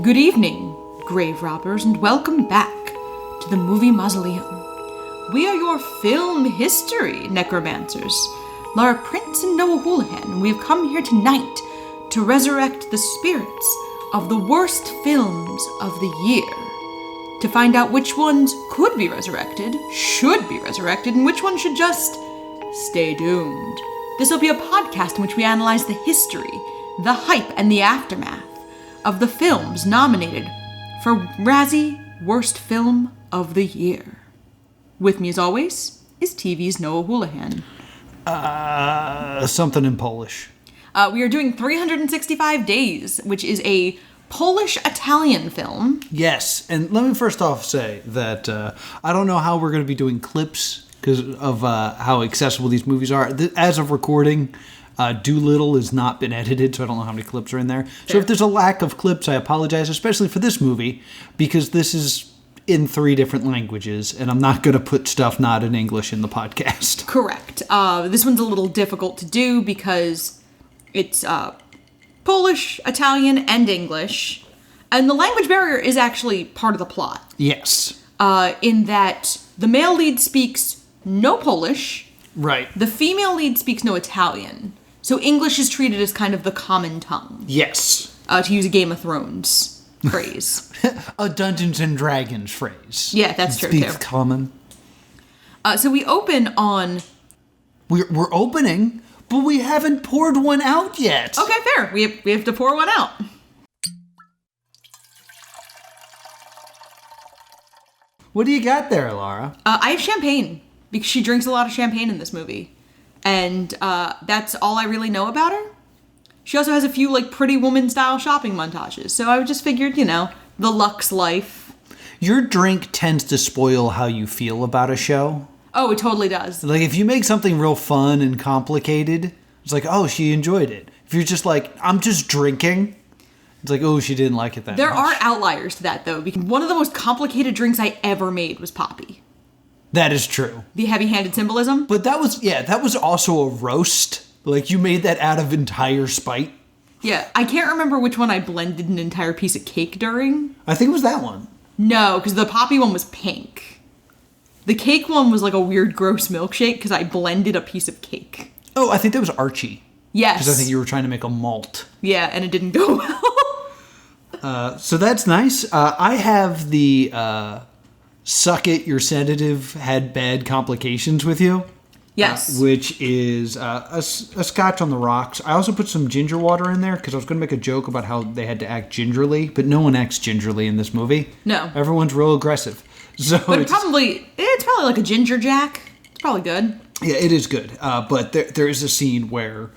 Good evening, grave robbers, and welcome back to the Movie Mausoleum. We are your film history necromancers, Laura Prince and Noah Houlihan, and we have come here tonight to resurrect the spirits of the worst films of the year, to find out which ones could be resurrected, should be resurrected, and which ones should just stay doomed. This will be a podcast in which we analyze the history, the hype, and the aftermath of the films nominated for Razzie Worst Film of the Year. With me, as always, is TV's Noah Houlihan. Something in Polish. We are doing 365 Days, which is a Polish-Italian film. Yes, and let me first off say that I don't know how we're going to be doing clips because of how accessible these movies are. As of recording, Doolittle has not been edited, so I don't know how many clips are in there. Fair. So if there's a lack of clips, I apologize, especially for this movie, because this is in 3 different languages, and I'm not going to put stuff not in English in the podcast. Correct. This one's a little difficult to do because it's Polish, Italian, and English, and the language barrier is actually part of the plot. Yes. In that the male lead speaks no Polish. Right. The female lead speaks no Italian. So English is treated as kind of the common tongue. Yes. To use a Game of Thrones phrase. A Dungeons and Dragons phrase. Yeah, that's true, Speaks too. common. So we open on... We're opening, but we haven't poured one out yet. Okay, fair. We have to pour one out. What do you got there, Laura? I have champagne, because she drinks a lot of champagne in this movie. And that's all I really know about her. She also has a few, Pretty Woman-style shopping montages. So I just figured, the luxe life. Your drink tends to spoil how you feel about a show. Oh, it totally does. If you make something real fun and complicated, it's oh, she enjoyed it. If you're just I'm just drinking, it's oh, she didn't like it that There much. are outliers to that, though, because one of the most complicated drinks I ever made was Poppy. That is true. The heavy-handed symbolism? But that was also a roast. You made that out of entire spite. Yeah, I can't remember which one I blended an entire piece of cake during. I think it was that one. No, because the Poppy one was pink. The cake one was a weird, gross milkshake because I blended a piece of cake. Oh, I think that was Archie. Yes. Because I think you were trying to make a malt. Yeah, and it didn't go well. So that's nice. I have the Suck It, Your Sedative Had Bad Complications with you. Yes. Which is a scotch on the rocks. I also put some ginger water in there because I was going to make a joke about how they had to act gingerly, but no one acts gingerly in this movie. No. Everyone's real aggressive. So but it's probably like a ginger jack. It's probably good. Yeah, it is good. But there is a scene where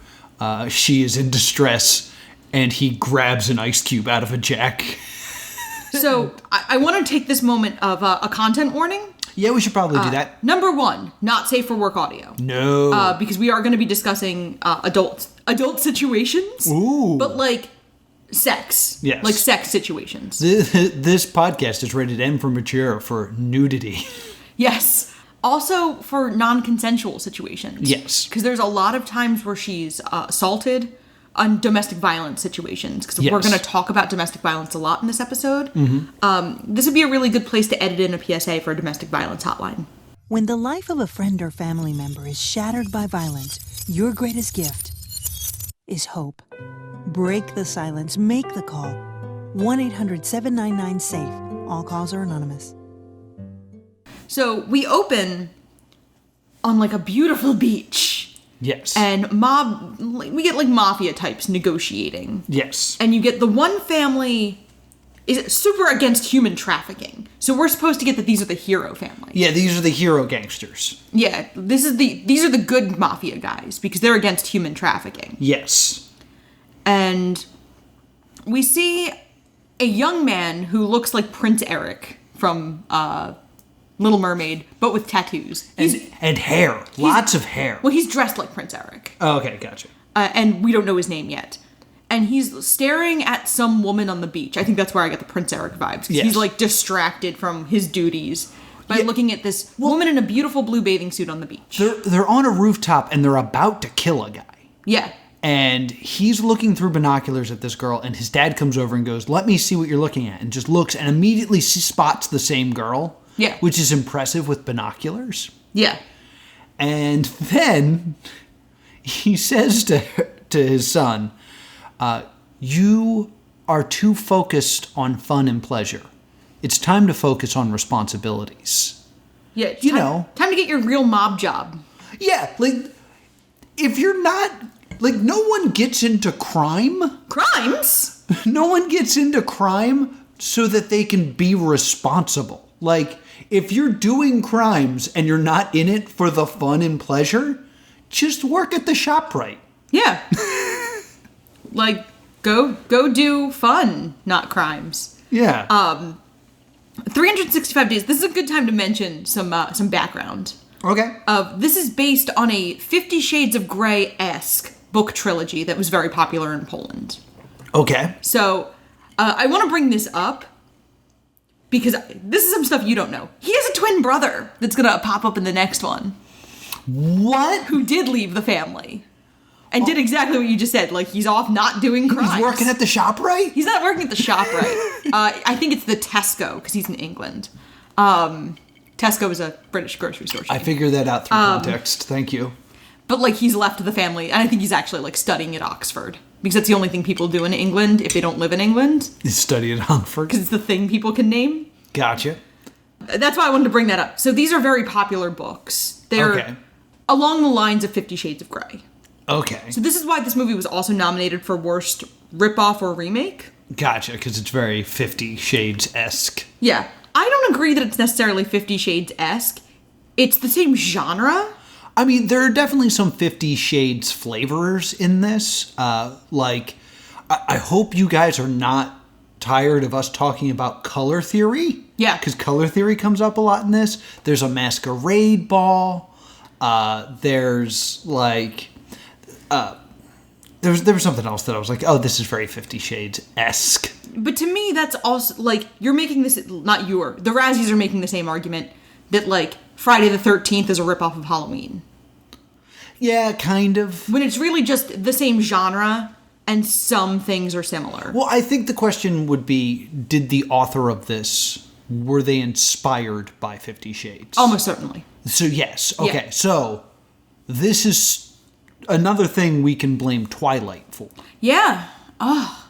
she is in distress and he grabs an ice cube out of a jack. So I want to take this moment of a content warning. Yeah, we should probably do that. Number 1, not safe for work audio. No. Because we are going to be discussing adult situations. Ooh. But sex. Yes. Sex situations. This podcast is rated M for mature for nudity. Yes. Also for non-consensual situations. Yes. Because there's a lot of times where she's assaulted on domestic violence situations. Because we're going to talk about domestic violence a lot in this episode. Mm-hmm. This would be a really good place to edit in a PSA for a domestic violence hotline. When the life of a friend or family member is shattered by violence, your greatest gift is hope. Break the silence. Make the call. 1-800-799-SAFE. All calls are anonymous. So we open on a beautiful beach. Yes. And we get mafia types negotiating. Yes. And you get the one family is super against human trafficking. So we're supposed to get that these are the hero family. Yeah, these are the hero gangsters. Yeah, these are the good mafia guys because they're against human trafficking. Yes. And we see a young man who looks like Prince Eric from Little Mermaid, but with tattoos. And hair. Lots of hair. Well, he's dressed like Prince Eric. Oh, okay, gotcha. And we don't know his name yet. And he's staring at some woman on the beach. I think that's where I get the Prince Eric vibes. Yes. He's distracted from his duties by looking at this woman in a beautiful blue bathing suit on the beach. They're on a rooftop and they're about to kill a guy. Yeah. And he's looking through binoculars at this girl, and his dad comes over and goes, "Let me see what you're looking at," and just looks and immediately spots the same girl. Yeah. Which is impressive with binoculars. Yeah. And then he says to his son, "You are too focused on fun and pleasure. It's time to focus on responsibilities." Yeah. Time to get your real mob job. Yeah, like, if you're not... Like, no one gets into crime. Crimes? No one gets into crime so that they can be responsible. Like, if you're doing crimes and you're not in it for the fun and pleasure, just work at the ShopRite. Yeah. Like, go do fun, not crimes. Yeah. 365 Days. This is a good time to mention some background. Okay. This is based on a 50 Shades of Grey-esque book trilogy that was very popular in Poland. Okay. So, I want to bring this up because this is some stuff you don't know. He has a twin brother that's going to pop up in the next one. What? Who did leave the family. And did exactly what you just said. Like, he's off not doing crimes. He's working at the ShopRite? He's not working at the ShopRite. I think it's the Tesco, because he's in England. Tesco is a British grocery store chain. I figured that out through context. Thank you. But, like, he's left the family, and I think he's actually, like, studying at Oxford. Because that's the only thing people do in England if they don't live in England. He's studying at Oxford? Because it's the thing people can name. Gotcha. That's why I wanted to bring that up. So these are very popular books. They're along the lines of 50 Shades of Grey. Okay. So this is why this movie was also nominated for Worst Ripoff or Remake. Gotcha, because it's very 50 Shades-esque. Yeah. I don't agree that it's necessarily 50 Shades-esque. It's the same genre. I mean, there are definitely some 50 Shades flavorers in this. I hope you guys are not tired of us talking about color theory. Yeah. Because color theory comes up a lot in this. There's a masquerade ball. There's, like... There was something else that I was like, oh, this is very 50 Shades-esque. But to me, that's also, like, you're making this... the Razzies are making the same argument that, like, Friday the 13th is a ripoff of Halloween. Yeah, kind of. When it's really just the same genre, and some things are similar. Well, I think the question would be, did the author of this, were they inspired by 50 Shades? Almost certainly. So, yes. Okay, Yeah. So, this is another thing we can blame Twilight for. Yeah. Oh.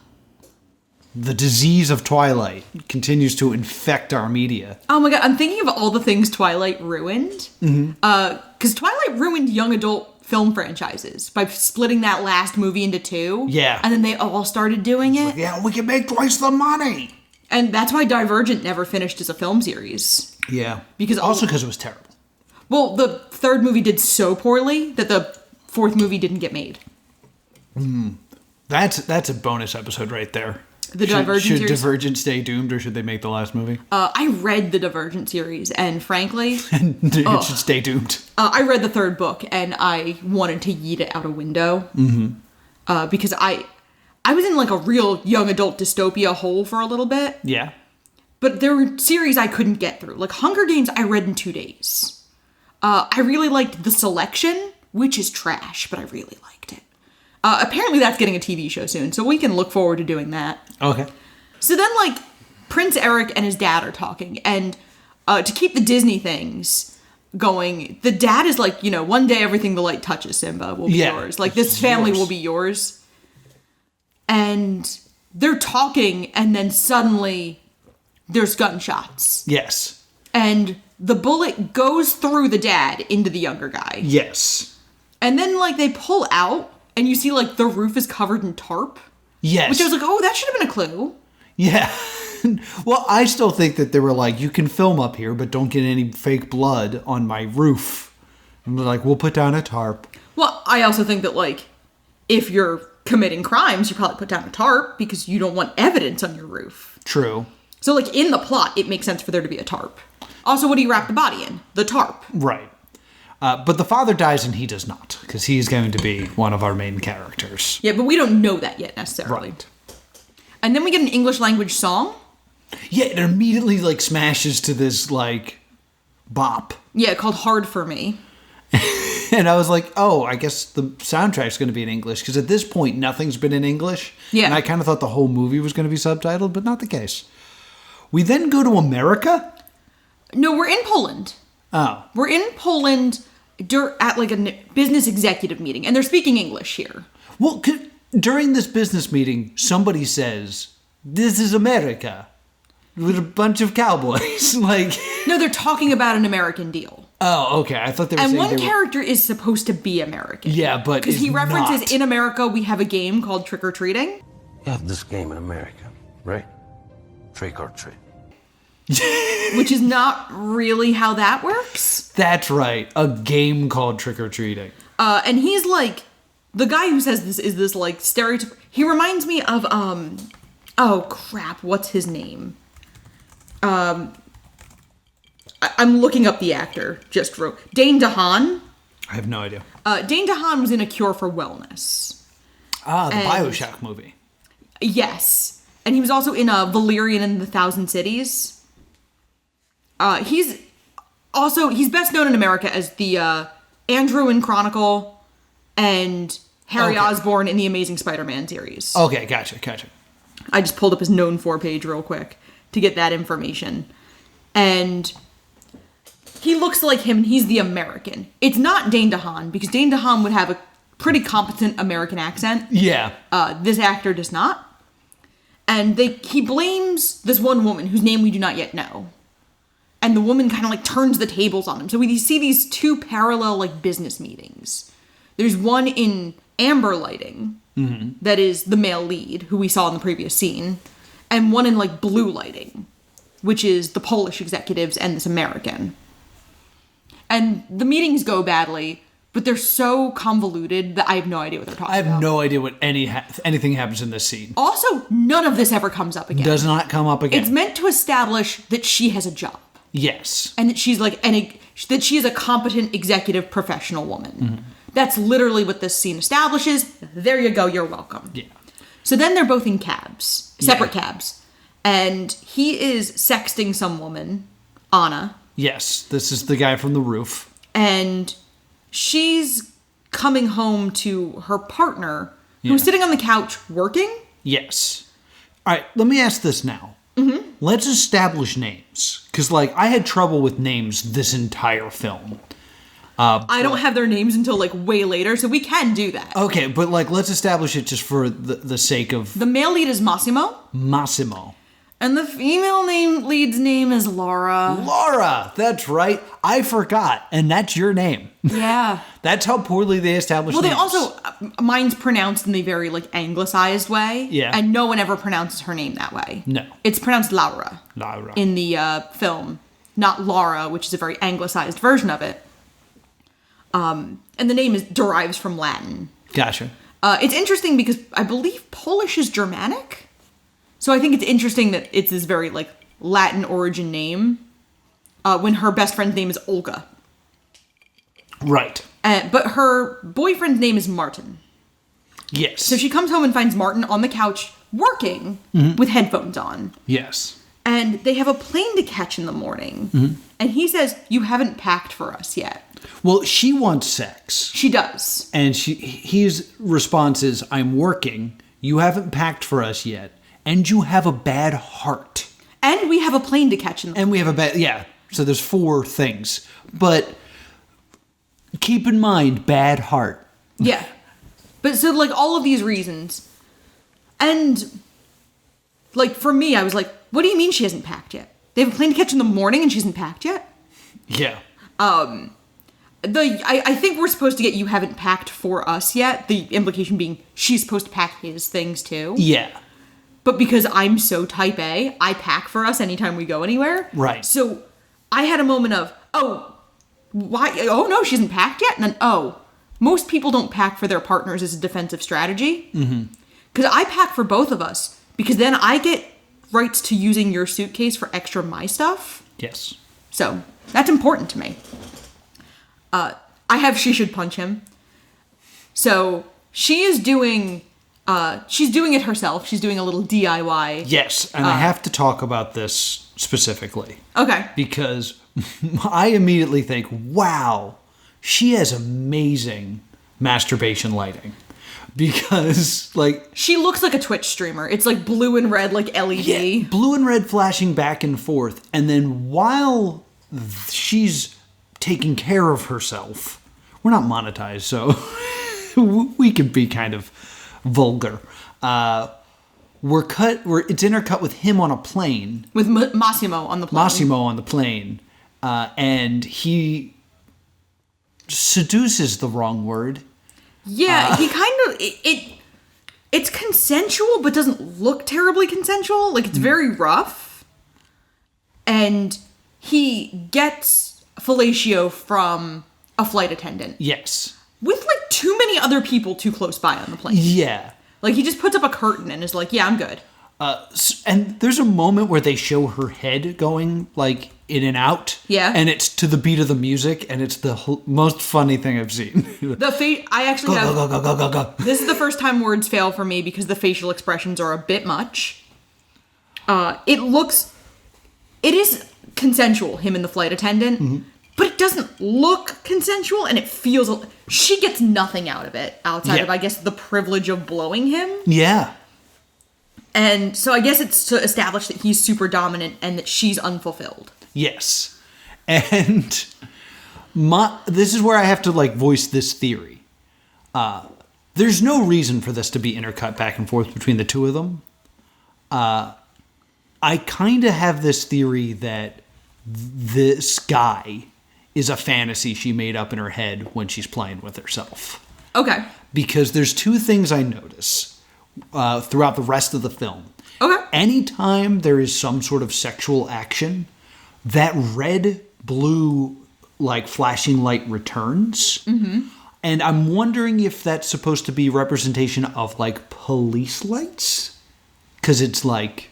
The disease of Twilight continues to infect our media. Oh my god, I'm thinking of all the things Twilight ruined. Mm-hmm. Because Twilight ruined young adult film franchises by splitting that last movie into two. Yeah. And then they all started doing it. Yeah, we can make twice the money. And that's why Divergent never finished as a film series. Yeah. Because it was terrible. Well, the third movie did so poorly that the fourth movie didn't get made. That's a bonus episode right there. The Divergent series? Should Divergent stay doomed, or should they make the last movie? I read the Divergent series, and frankly... it should stay doomed. I read the third book, and I wanted to yeet it out a window. Mm-hmm. Because I was in, like, a real young adult dystopia hole for a little bit. Yeah. But there were series I couldn't get through. Like, Hunger Games I read in 2 days. I really liked The Selection, which is trash, but I really liked it. Apparently that's getting a TV show soon, so we can look forward to doing that. Okay. So then, like, Prince Eric and his dad are talking, and to keep the Disney things going, the dad is like, one day everything the light touches, Simba, will be yours. Like, this family will be yours. And they're talking, and then suddenly there's gunshots. Yes. And the bullet goes through the dad into the younger guy. Yes. And then, like, they pull out, and you see, like, the roof is covered in tarp. Yes. Which I was like, oh, that should have been a clue. Yeah. Well, I still think that they were like, you can film up here, but don't get any fake blood on my roof. And they're like, we'll put down a tarp. Well, I also think that, like, if you're committing crimes, you probably put down a tarp because you don't want evidence on your roof. True. So, like, in the plot, it makes sense for there to be a tarp. Also, what do you wrap the body in? The tarp. Right. But the father dies and he does not, because he's going to be one of our main characters. Yeah, but we don't know that yet, necessarily. Right. And then we get an English language song. Yeah, it immediately, like, smashes to this, like, bop. Yeah, called Hard For Me. And I was like, oh, I guess the soundtrack's going to be in English. Because at this point, nothing's been in English. Yeah. And I kind of thought the whole movie was going to be subtitled, but not the case. We then go to America? No, we're in Poland. Oh. We're in Poland at like a business executive meeting, and they're speaking English here. Well, during this business meeting, somebody says, "This is America," with a bunch of cowboys. Like, no, they're talking about an American deal. Oh, okay. I thought they were and saying one character is supposed to be American. Yeah, but because he references not. In America we have a game called Trick or Treating. You have this game in America, right? Trick or treat. Which is not really how that works. That's right. A game called Trick or Treating. And he's like, the guy who says this is this like stereotype. He reminds me of oh crap, what's his name? I'm looking up the actor. Dane DeHaan. I have no idea. Dane DeHaan was in A Cure for Wellness. Ah, the BioShock movie. Yes. And he was also in Valerian and the Thousand Cities. He's best known in America as the Andrew in Chronicle and Harry Osborn in the Amazing Spider-Man series. Okay, gotcha. I just pulled up his known for page real quick to get that information. And he looks like him, and he's the American. It's not Dane DeHaan, because Dane DeHaan would have a pretty competent American accent. Yeah. This actor does not. And he blames this one woman whose name we do not yet know. And the woman kind of like turns the tables on him. So we see these two parallel like business meetings. There's one in amber lighting, that is the male lead, who we saw in the previous scene, and one in like blue lighting, which is the Polish executives and this American. And the meetings go badly, but they're so convoluted that I have no idea what they're talking about. I have no idea what anything happens in this scene. Also, none of this ever comes up again. Does not come up again. It's meant to establish that she has a job. Yes. And that she's like, that she is a competent executive professional woman. That's literally what this scene establishes. There you go, you're welcome. Yeah. So then they're both in cabs, separate cabs. And he is sexting some woman, Anna. Yes, this is the guy from the roof. And she's coming home to her partner, who's sitting on the couch working. Yes. All right, let me ask this now. Let's establish names. Because, like, I had trouble with names this entire film. I don't have their names until, like, way later, so we can do that. Okay, but, like, let's establish it just for the sake of... The male lead is Massimo. Massimo. And the female lead's name is Laura. Laura! That's right. I forgot. And that's your name. Yeah. That's how poorly they established Well, they names. also... mine's pronounced in the very, like, anglicized way. Yeah. And no one ever pronounces her name that way. No. It's pronounced Laura. Laura. In the film. Not Laura, which is a very anglicized version of it. And the name derives from Latin. Gotcha. It's interesting because I believe Polish is Germanic. So I think it's interesting that it's this very, like, Latin origin name when her best friend's name is Olga. Right. But her boyfriend's name is Martin. Yes. So she comes home and finds Martin on the couch working with headphones on. Yes. And they have a plane to catch in the morning. And he says, "You haven't packed for us yet." Well, she wants sex. She does. And his response is, "I'm working. You haven't packed for us yet. And you have a bad heart. And we have a plane to catch in the morning." And we have a bad... Yeah. So there's 4 things. But keep in mind, bad heart. Yeah. But so, like, all of these reasons. And, like, for me, I was like, what do you mean she hasn't packed yet? They have a plane to catch in the morning and she hasn't packed yet? Yeah. I think we're supposed to get "you haven't packed for us yet." The implication being she's supposed to pack his things too. Yeah. But because I'm so type A, I pack for us anytime we go anywhere. Right. So I had a moment of, why? Oh no, she hasn't packed yet? And then, most people don't pack for their partners as a defensive strategy. Because I pack for both of us. Because then I get rights to using your suitcase for extra my stuff. Yes. So that's important to me. I have "she should punch him." So she is doing... she's doing it herself. She's doing a little DIY. Yes, and I have to talk about this specifically. Okay. Because I immediately think, wow, she has amazing masturbation lighting. Because, like... She looks like a Twitch streamer. It's like blue and red, like LED. Yeah, blue and red flashing back and forth. And then while she's taking care of herself... We're not monetized, so we can be kind of vulgar. It's intercut with him on a plane. With Massimo on the plane. Massimo on the plane. And he seduces the wrong word. Yeah, he kind of... It's consensual, but doesn't look terribly consensual. Like, it's very rough. And he gets fellatio from a flight attendant. Yes. With, like, too many other people too close by on the plane. Yeah. Like, he just puts up a curtain and is like, yeah, I'm good. And there's a moment where they show her head going, like, in and out. Yeah. And it's to the beat of the music, and it's the most funny thing I've seen. I actually have... Go. This is the first time words fail for me because the facial expressions are a bit much. It is consensual, him and the flight attendant, but it doesn't look consensual, and it feels... She gets nothing out of it, outside of, I guess, the privilege of blowing him. Yeah. And so I guess it's to establish that he's super dominant and that she's unfulfilled. Yes. And this is where I have to, like, voice this theory. There's no reason for this to be intercut back and forth between the two of them. I kind of have this theory that this guy is a fantasy she made up in her head when she's playing with herself. Okay. Because there's two things I notice throughout the rest of the film. Okay. Anytime there is some sort of sexual action, that red-blue, like, flashing light returns. Mm-hmm. And I'm wondering if that's supposed to be representation of, like, police lights? Because it's, like,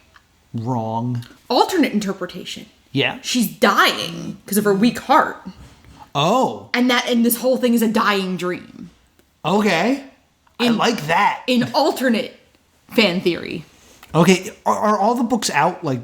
wrong. Alternate interpretation. Yeah. She's dying because of her weak heart. Oh. And this whole thing is a dying dream. Okay. I like that. In alternate fan theory. Okay. Are all the books out? Like,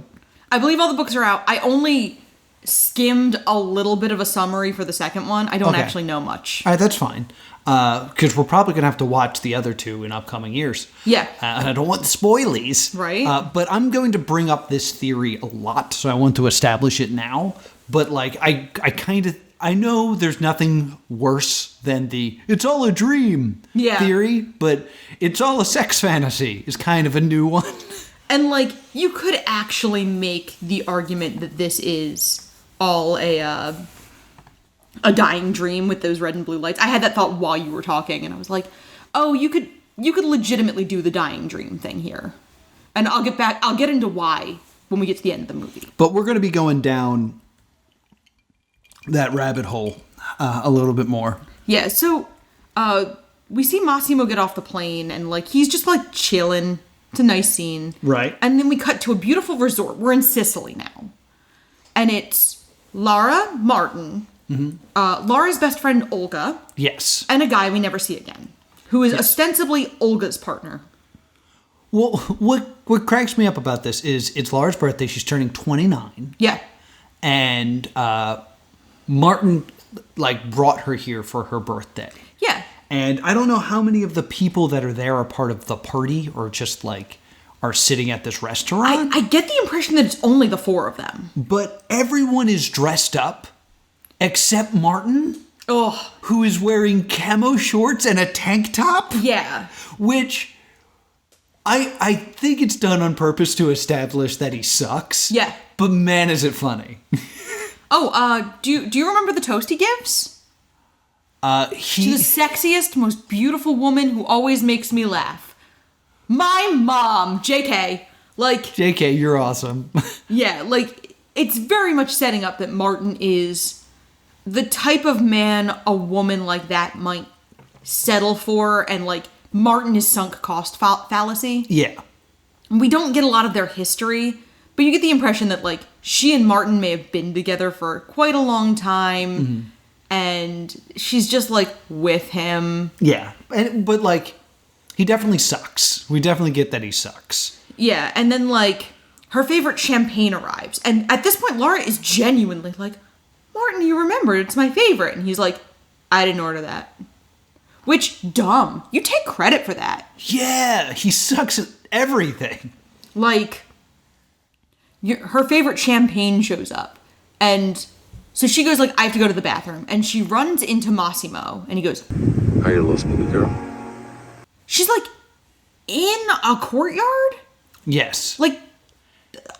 I believe all the books are out. I only skimmed a little bit of a summary for the second one. I don't actually know much. All right, that's fine. Because we're probably going to have to watch the other two in upcoming years. Yeah. And I don't want the spoilies. Right. But I'm going to bring up this theory a lot, so I want to establish it now. But, like, I know there's nothing worse than the it's all a dream theory, but it's all a sex fantasy is kind of a new one. And, like, you could actually make the argument that this is all a dying dream with those red and blue lights. I had that thought while you were talking, and I was like, oh, you could legitimately do the dying dream thing here. And I'll get into why when we get to the end of the movie. But we're going to be going down that rabbit hole a little bit more. Yeah, so we see Massimo get off the plane, and, like, he's just, like, chilling. It's a nice scene. Right. And then we cut to a beautiful resort. We're in Sicily now. And it's Lara, Martin, Lara's best friend, Olga. Yes. And a guy we never see again, who is ostensibly Olga's partner. Well, what cracks me up about this is it's Lara's birthday. She's turning 29. Yeah. And Martin, like, brought her here for her birthday. Yeah. And I don't know how many of the people that are there are part of the party or just, like, are sitting at this restaurant. I get the impression that it's only the four of them. But everyone is dressed up except Martin, who is wearing camo shorts and a tank top. Yeah. Which I think it's done on purpose to establish that he sucks. Yeah. But man, is it funny. Do you remember the toast he gives? She's the sexiest, most beautiful woman who always makes me laugh. My mom, JK. Like, JK, you're awesome. Yeah, like, it's very much setting up that Martin is the type of man a woman like that might settle for, and, like, Martin is sunk cost fallacy. Yeah. We don't get a lot of their history, but you get the impression that, like, she and Martin may have been together for quite a long time. Mm-hmm. And she's just, like, with him. Yeah. But, like, he definitely sucks. We definitely get that he sucks. Yeah. And then, like, her favorite champagne arrives. And at this point, Lara is genuinely like, Martin, you remember, it's my favorite. And he's like, I didn't order that. Which, dumb. You take credit for that. Yeah, he sucks at everything. Like, her favorite champagne shows up. And so she goes like, I have to go to the bathroom. And she runs into Massimo. And he goes, Are you lost with the girl? she's like in a courtyard? Yes. Like,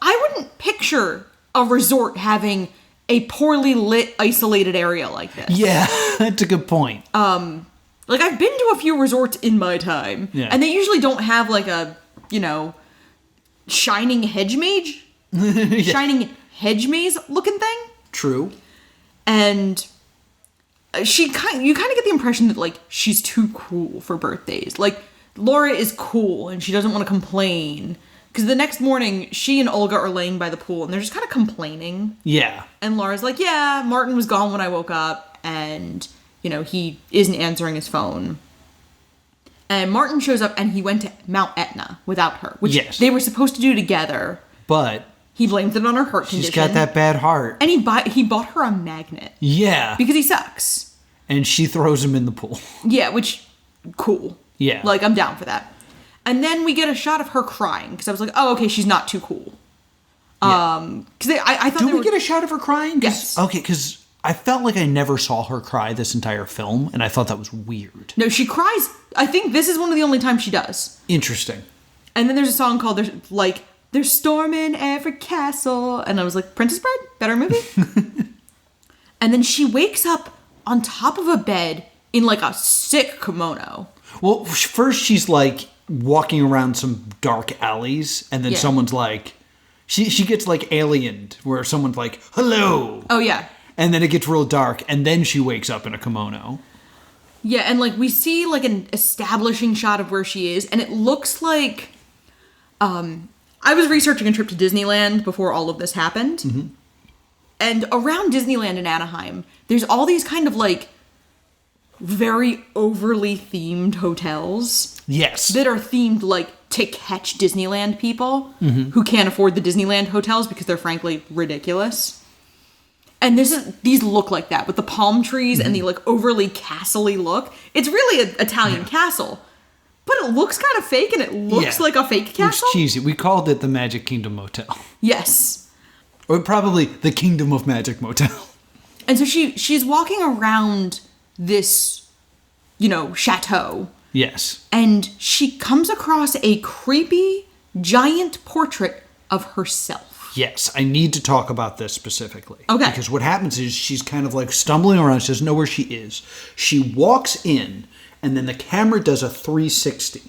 I wouldn't picture a resort having a poorly lit, isolated area like this. Yeah, that's a good point. Like, I've been to a few resorts in my time, Yeah. and they usually don't have, like, a, shining hedge mage? Shining hedge maze looking thing? True. And you kind of get the impression that, like, she's too cool for birthdays. Like, Laura is cool, and she doesn't want to complain. Because the next morning, she and Olga are laying by the pool, and they're just kind of complaining. Yeah. And Laura's like, yeah, Martin was gone when I woke up, and, he isn't answering his phone. And Martin shows up, and he went to Mount Etna without her, which Yes. they were supposed to do together. But He blames it on her heart she's condition. got that bad heart. And he bought her a magnet. Yeah. Because he sucks. And she throws him in the pool. Yeah, which, cool. Yeah. Like, I'm down for that. And then we get a shot of her crying, because I was like, oh, okay, she's not too cool. Yeah. Because I thought Do we get a shot of her crying? Yes. Okay, because I felt like I never saw her cry this entire film, and I thought that was weird. No, she cries. I think this is one of the only times she does. Interesting. And then there's a song called, There's Storm in Every Castle. And I was like, Princess Bride? Better movie? And then she wakes up on top of a bed in, like, a sick kimono. Well, first she's like walking around some dark alleys, and then Yeah. someone's like, she gets like aliened, where someone's like, hello. Oh, yeah. And then it gets real dark, and then she wakes up in a kimono. Yeah, and, like, we see, like, an establishing shot of where she is, and it looks like... I was researching a trip to Disneyland before all of this happened. Mm-hmm. And around Disneyland in Anaheim, there's all these kind of, like, very overly themed hotels. Yes. That are themed, like, to catch Disneyland people who can't afford the Disneyland hotels because they're frankly ridiculous. And these look like that, with the palm trees and the, like, overly castle-y look. It's really an Italian castle. But it looks kind of fake, and it looks like a fake castle. It's cheesy. We called it the Magic Kingdom Motel. Yes. Or probably the Kingdom of Magic Motel. And so she's walking around this, chateau. Yes. And she comes across a creepy, giant portrait of herself. Yes, I need to talk about this specifically. Okay. Because what happens is she's kind of like stumbling around. She doesn't know where she is. She walks in, and then the camera does a 360.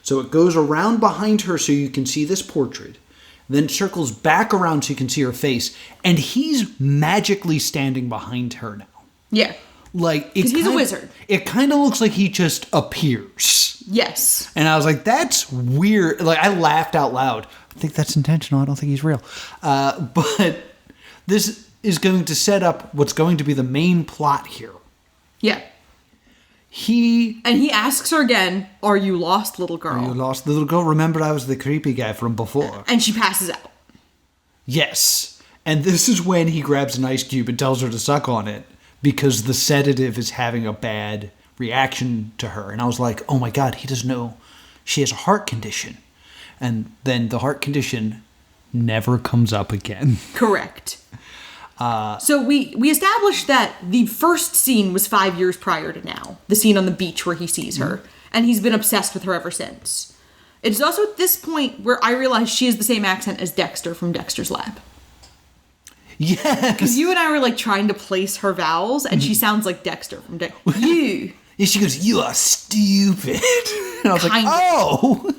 So it goes around behind her so you can see this portrait, then circles back around so you can see her face, and he's magically standing behind her now. Yeah. Like, because he's a wizard. It kind of looks like he just appears. Yes. And I was like, that's weird. Like, I laughed out loud. I think that's intentional. I don't think he's real. But this is going to set up what's going to be the main plot here. Yeah. He asks her again, are you lost, little girl? Are you lost, little girl? Remember, I was the creepy guy from before. And she passes out. Yes. And this is when he grabs an ice cube and tells her to suck on it, because the sedative is having a bad reaction to her. And I was like, oh my God, he doesn't know she has a heart condition. And then the heart condition never comes up again. Correct. So we established that the first scene was 5 years prior to now. The scene on the beach where he sees her. And he's been obsessed with her ever since. It's also at this point where I realized she has the same accent as Dexter from Dexter's Lab. Yes. Because you and I were like trying to place her vowels, and she sounds like Dexter from Dexter. You. Yeah, she goes, you are stupid. And I was like, oh.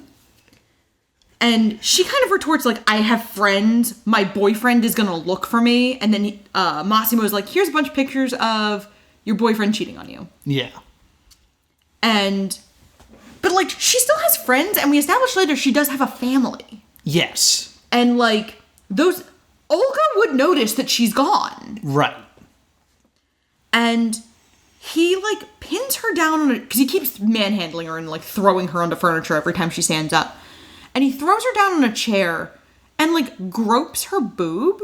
And she kind of retorts like, I have friends. My boyfriend is going to look for me. And then Massimo's like, here's a bunch of pictures of your boyfriend cheating on you. Yeah. But like, she still has friends. And we established later she does have a family. Yes. And like, Olga would notice that she's gone. Right. And he like pins her down on it because he keeps manhandling her and like throwing her onto furniture every time she stands up. And he throws her down on a chair and, like, gropes her boob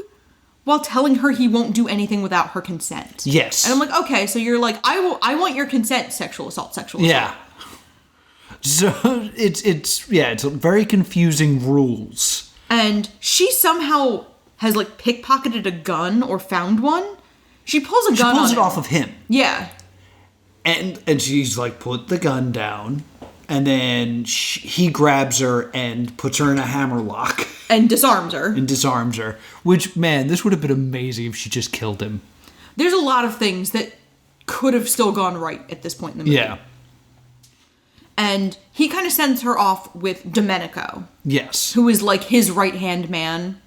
while telling her he won't do anything without her consent. Yes. And I'm like, okay, so you're like, I want your consent, sexual assault. Yeah. So it's very confusing rules. And she somehow has like pickpocketed a gun or found one. She pulls a gun. She pulls on it off of him. Yeah. And she's like, put the gun down. And then he grabs her and puts her in a hammerlock. And disarms her. Which, man, this would have been amazing if she just killed him. There's a lot of things that could have still gone right at this point in the movie. Yeah. And he kind of sends her off with Domenico. Yes. Who is like his right-hand man.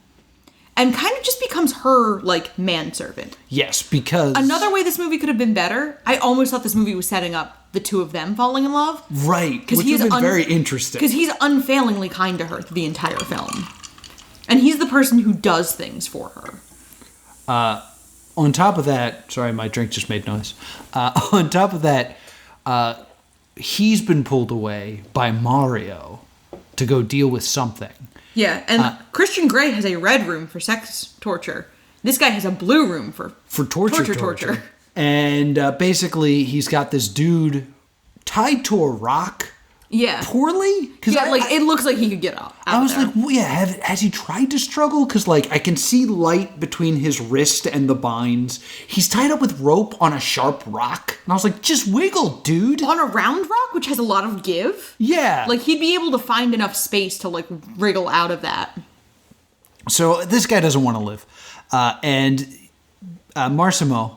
And kind of just becomes her, like, manservant. Yes, because... Another way this movie could have been better, I almost thought this movie was setting up the two of them falling in love. Right, which would have been very interesting. Because he's unfailingly kind to her through the entire film. And he's the person who does things for her. On top of that... Sorry, my drink just made noise. On top of that, he's been pulled away by Mario to go deal with something. Yeah, and Christian Grey has a red room for sex torture. This guy has a blue room for torture. And basically, he's got this dude tied to a rock. Yeah. Poorly? Yeah, it looks like he could get up. I was like, well, yeah, has he tried to struggle? Because, like, I can see light between his wrist and the binds. He's tied up with rope on a sharp rock. And I was like, just wiggle, dude. On a round rock, which has a lot of give? Yeah. Like, he'd be able to find enough space to, like, wriggle out of that. So, this guy doesn't want to live. And Marsimo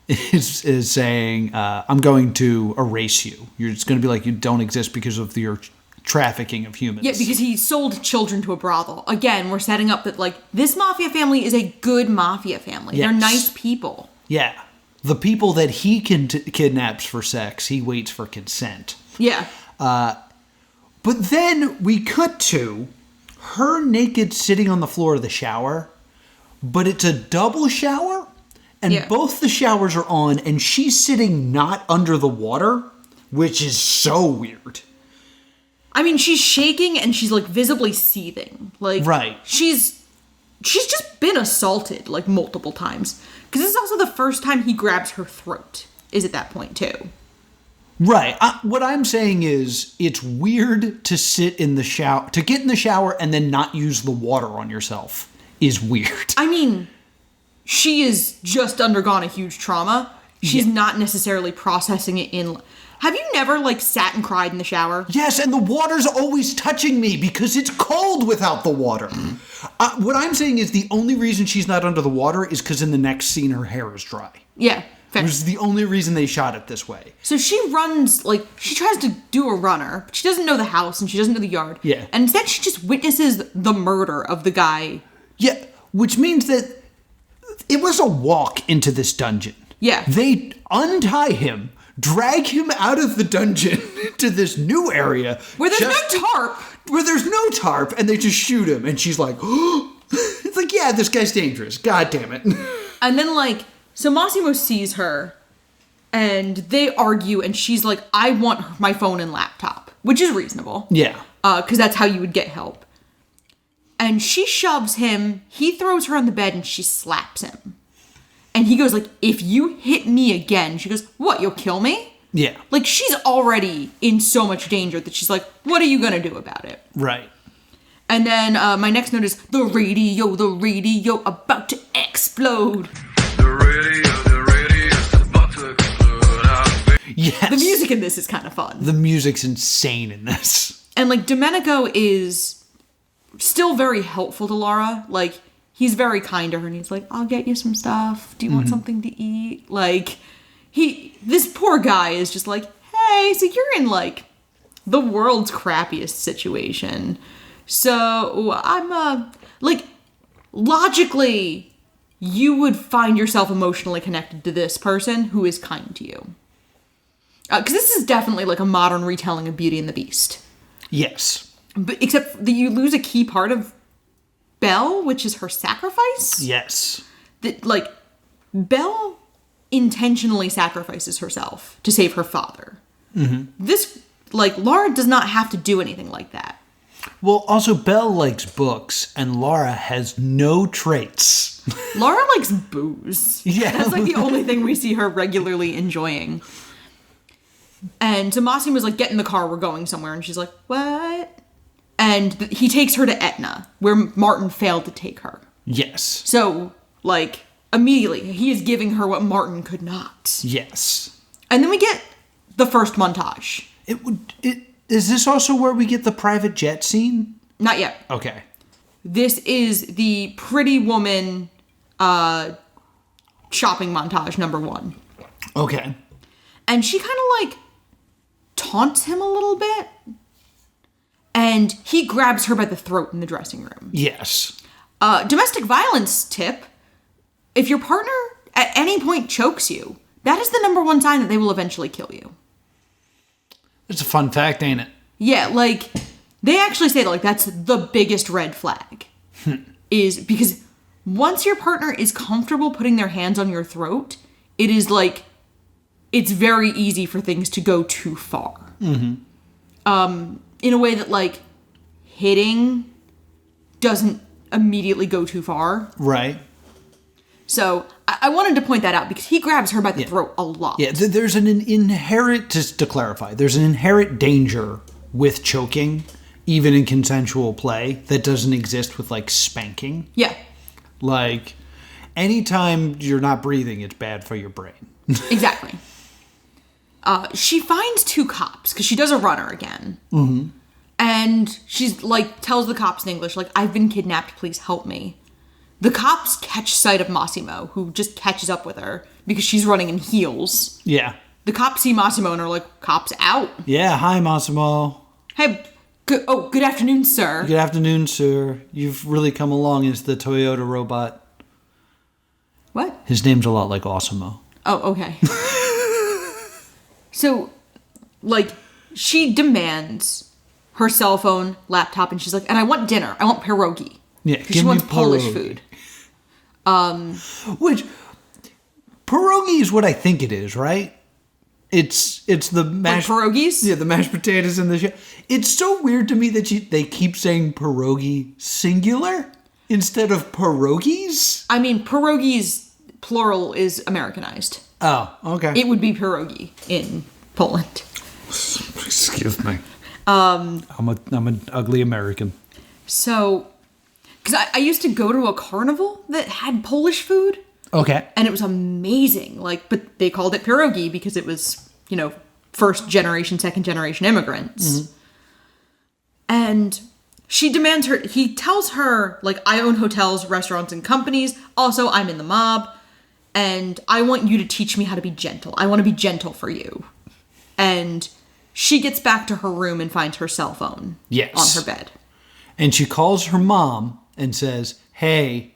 is saying, I'm going to erase you. It's going to be like you don't exist because of your trafficking of humans. Yeah, because he sold children to a brothel. Again, we're setting up that, like, this mafia family is a good mafia family. Yes. They're nice people. Yeah. The people that he kidnaps for sex, he waits for consent. Yeah. But then we cut to her naked sitting on the floor of the shower, but it's a double shower. And both the showers are on, and she's sitting not under the water, which is so weird. I mean, she's shaking, and she's, like, visibly seething. Like, right. She's just been assaulted, like, multiple times. Because this is also the first time he grabs her throat, is at that point, too. Right. What I'm saying is, it's weird to sit in the shower, to get in the shower and then not use the water on yourself is weird. I mean... She has just undergone a huge trauma. She's not necessarily processing it in... Have you never, like, sat and cried in the shower? Yes, and the water's always touching me because it's cold without the water. What I'm saying is the only reason she's not under the water is because in the next scene her hair is dry. Yeah, fair. Which is the only reason they shot it this way. So she runs, like, she tries to do a runner, but she doesn't know the house and she doesn't know the yard. Yeah. And instead she just witnesses the murder of the guy. Yeah, which means that it was a walk into this dungeon. Yeah. They untie him, drag him out of the dungeon to this new area. Where there's no tarp. Where there's no tarp, and they just shoot him. And she's like, oh. It's like, yeah, this guy's dangerous. God damn it. And then, like, so Massimo sees her, and they argue, and she's like, I want my phone and laptop. Which is reasonable. Yeah. Because that's how you would get help. And she shoves him, he throws her on the bed, and she slaps him. And he goes, like, if you hit me again, she goes, what, you'll kill me? Yeah. Like, she's already in so much danger that she's like, what are you gonna do about it? Right. And then my next note is, the radio about to explode. The radio is about to explode. Yes. The music in this is kind of fun. The music's insane in this. And, like, Domenico is still very helpful to Laura. Like, he's very kind to her, and he's like, I'll get you some stuff. Do you want something to eat? Like, this poor guy is just like, hey, so you're in, like, the world's crappiest situation. So, I'm, like, logically, you would find yourself emotionally connected to this person who is kind to you. Because this is definitely, like, a modern retelling of Beauty and the Beast. Yes. But except that you lose a key part of Belle, which is her sacrifice. Yes. That, like, Belle intentionally sacrifices herself to save her father. Mm-hmm. This, like, Laura does not have to do anything like that. Well, also, Belle likes books, and Laura has no traits. Laura likes booze. Yeah. That's like the only thing we see her regularly enjoying. And so Massimo's like, get in the car, we're going somewhere. And she's like, what? And he takes her to Etna, where Martin failed to take her. Yes. So, like, immediately, he is giving her what Martin could not. Yes. And then we get the first montage. Is this also where we get the private jet scene? Not yet. Okay. This is the Pretty Woman shopping montage number 1. Okay. And she kind of, like, taunts him a little bit. And he grabs her by the throat in the dressing room. Yes. Domestic violence tip. If your partner at any point chokes you, that is the number 1 sign that they will eventually kill you. It's a fun fact, ain't it? Yeah, like, they actually say that, like, that's the biggest red flag. Is because once your partner is comfortable putting their hands on your throat, it is, like, it's very easy for things to go too far. Mm-hmm. In a way that, like, hitting doesn't immediately go too far. Right. So I wanted to point that out because he grabs her by the throat a lot. Yeah, there's an inherent, just to clarify, there's an inherent danger with choking, even in consensual play, that doesn't exist with, like, spanking. Yeah. Like, anytime you're not breathing, it's bad for your brain. Exactly. She finds 2 cops because she does a runner again. Mm-hmm. And she's like, tells the cops in English, like, I've been kidnapped, please help me. The cops catch sight of Massimo, who just catches up with her because she's running in heels. Yeah. The cops see Massimo and are like, cops out. Yeah, hi, Massimo. Hey, good afternoon, sir. Good afternoon, sir. You've really come along as the Toyota robot. What? His name's a lot like Osimo. Oh, okay. So, like, she demands her cell phone, laptop, and she's like, and I want dinner. I want pierogi. Yeah, because she wants Polish food. Which, pierogi is what I think it is, right? It's the mashed... Like pierogies? Yeah, the mashed potatoes and the shit. It's so weird to me that they keep saying pierogi singular instead of pierogies. I mean, pierogies, plural, is Americanized. Oh, okay. It would be pierogi in Poland. Excuse me. I'm an ugly American. So, because I used to go to a carnival that had Polish food. Okay. And it was amazing. Like, but they called it pierogi because it was, you know, first generation, second generation immigrants. Mm-hmm. And he tells her, like, I own hotels, restaurants, and companies. Also, I'm in the mob. And I want you to teach me how to be gentle. I want to be gentle for you. And she gets back to her room and finds her cell phone on her bed. And she calls her mom and says, hey,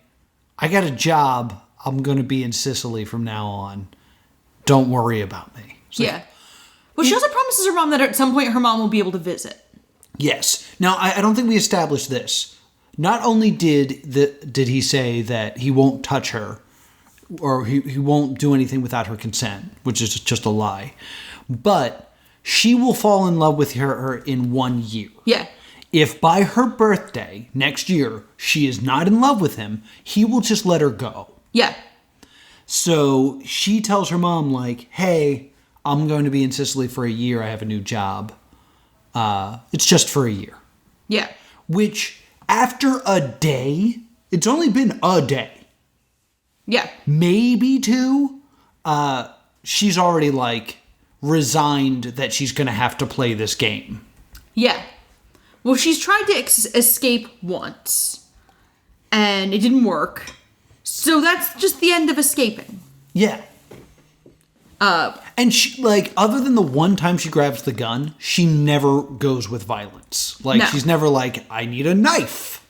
I got a job. I'm going to be in Sicily from now on. Don't worry about me. Yeah. Well, she also promises her mom that at some point her mom will be able to visit. Yes. Now, I don't think we established this. Not only did he say that he won't touch her, or he won't do anything without her consent, which is just a lie, but she will fall in love with her in 1 year. Yeah. If by her birthday next year she is not in love with him, he will just let her go. Yeah. So she tells her mom, like, hey, I'm going to be in Sicily for a year. I have a new job. It's just for a year. Yeah. Which, after a day, it's only been a day. Yeah. Maybe 2. She's already, like, resigned that she's going to have to play this game. Yeah. Well, she's tried to escape once, and it didn't work. So that's just the end of escaping. Yeah. And she, like, other than the one time she grabs the gun, she never goes with violence. Like, No. she's never like, I need a knife.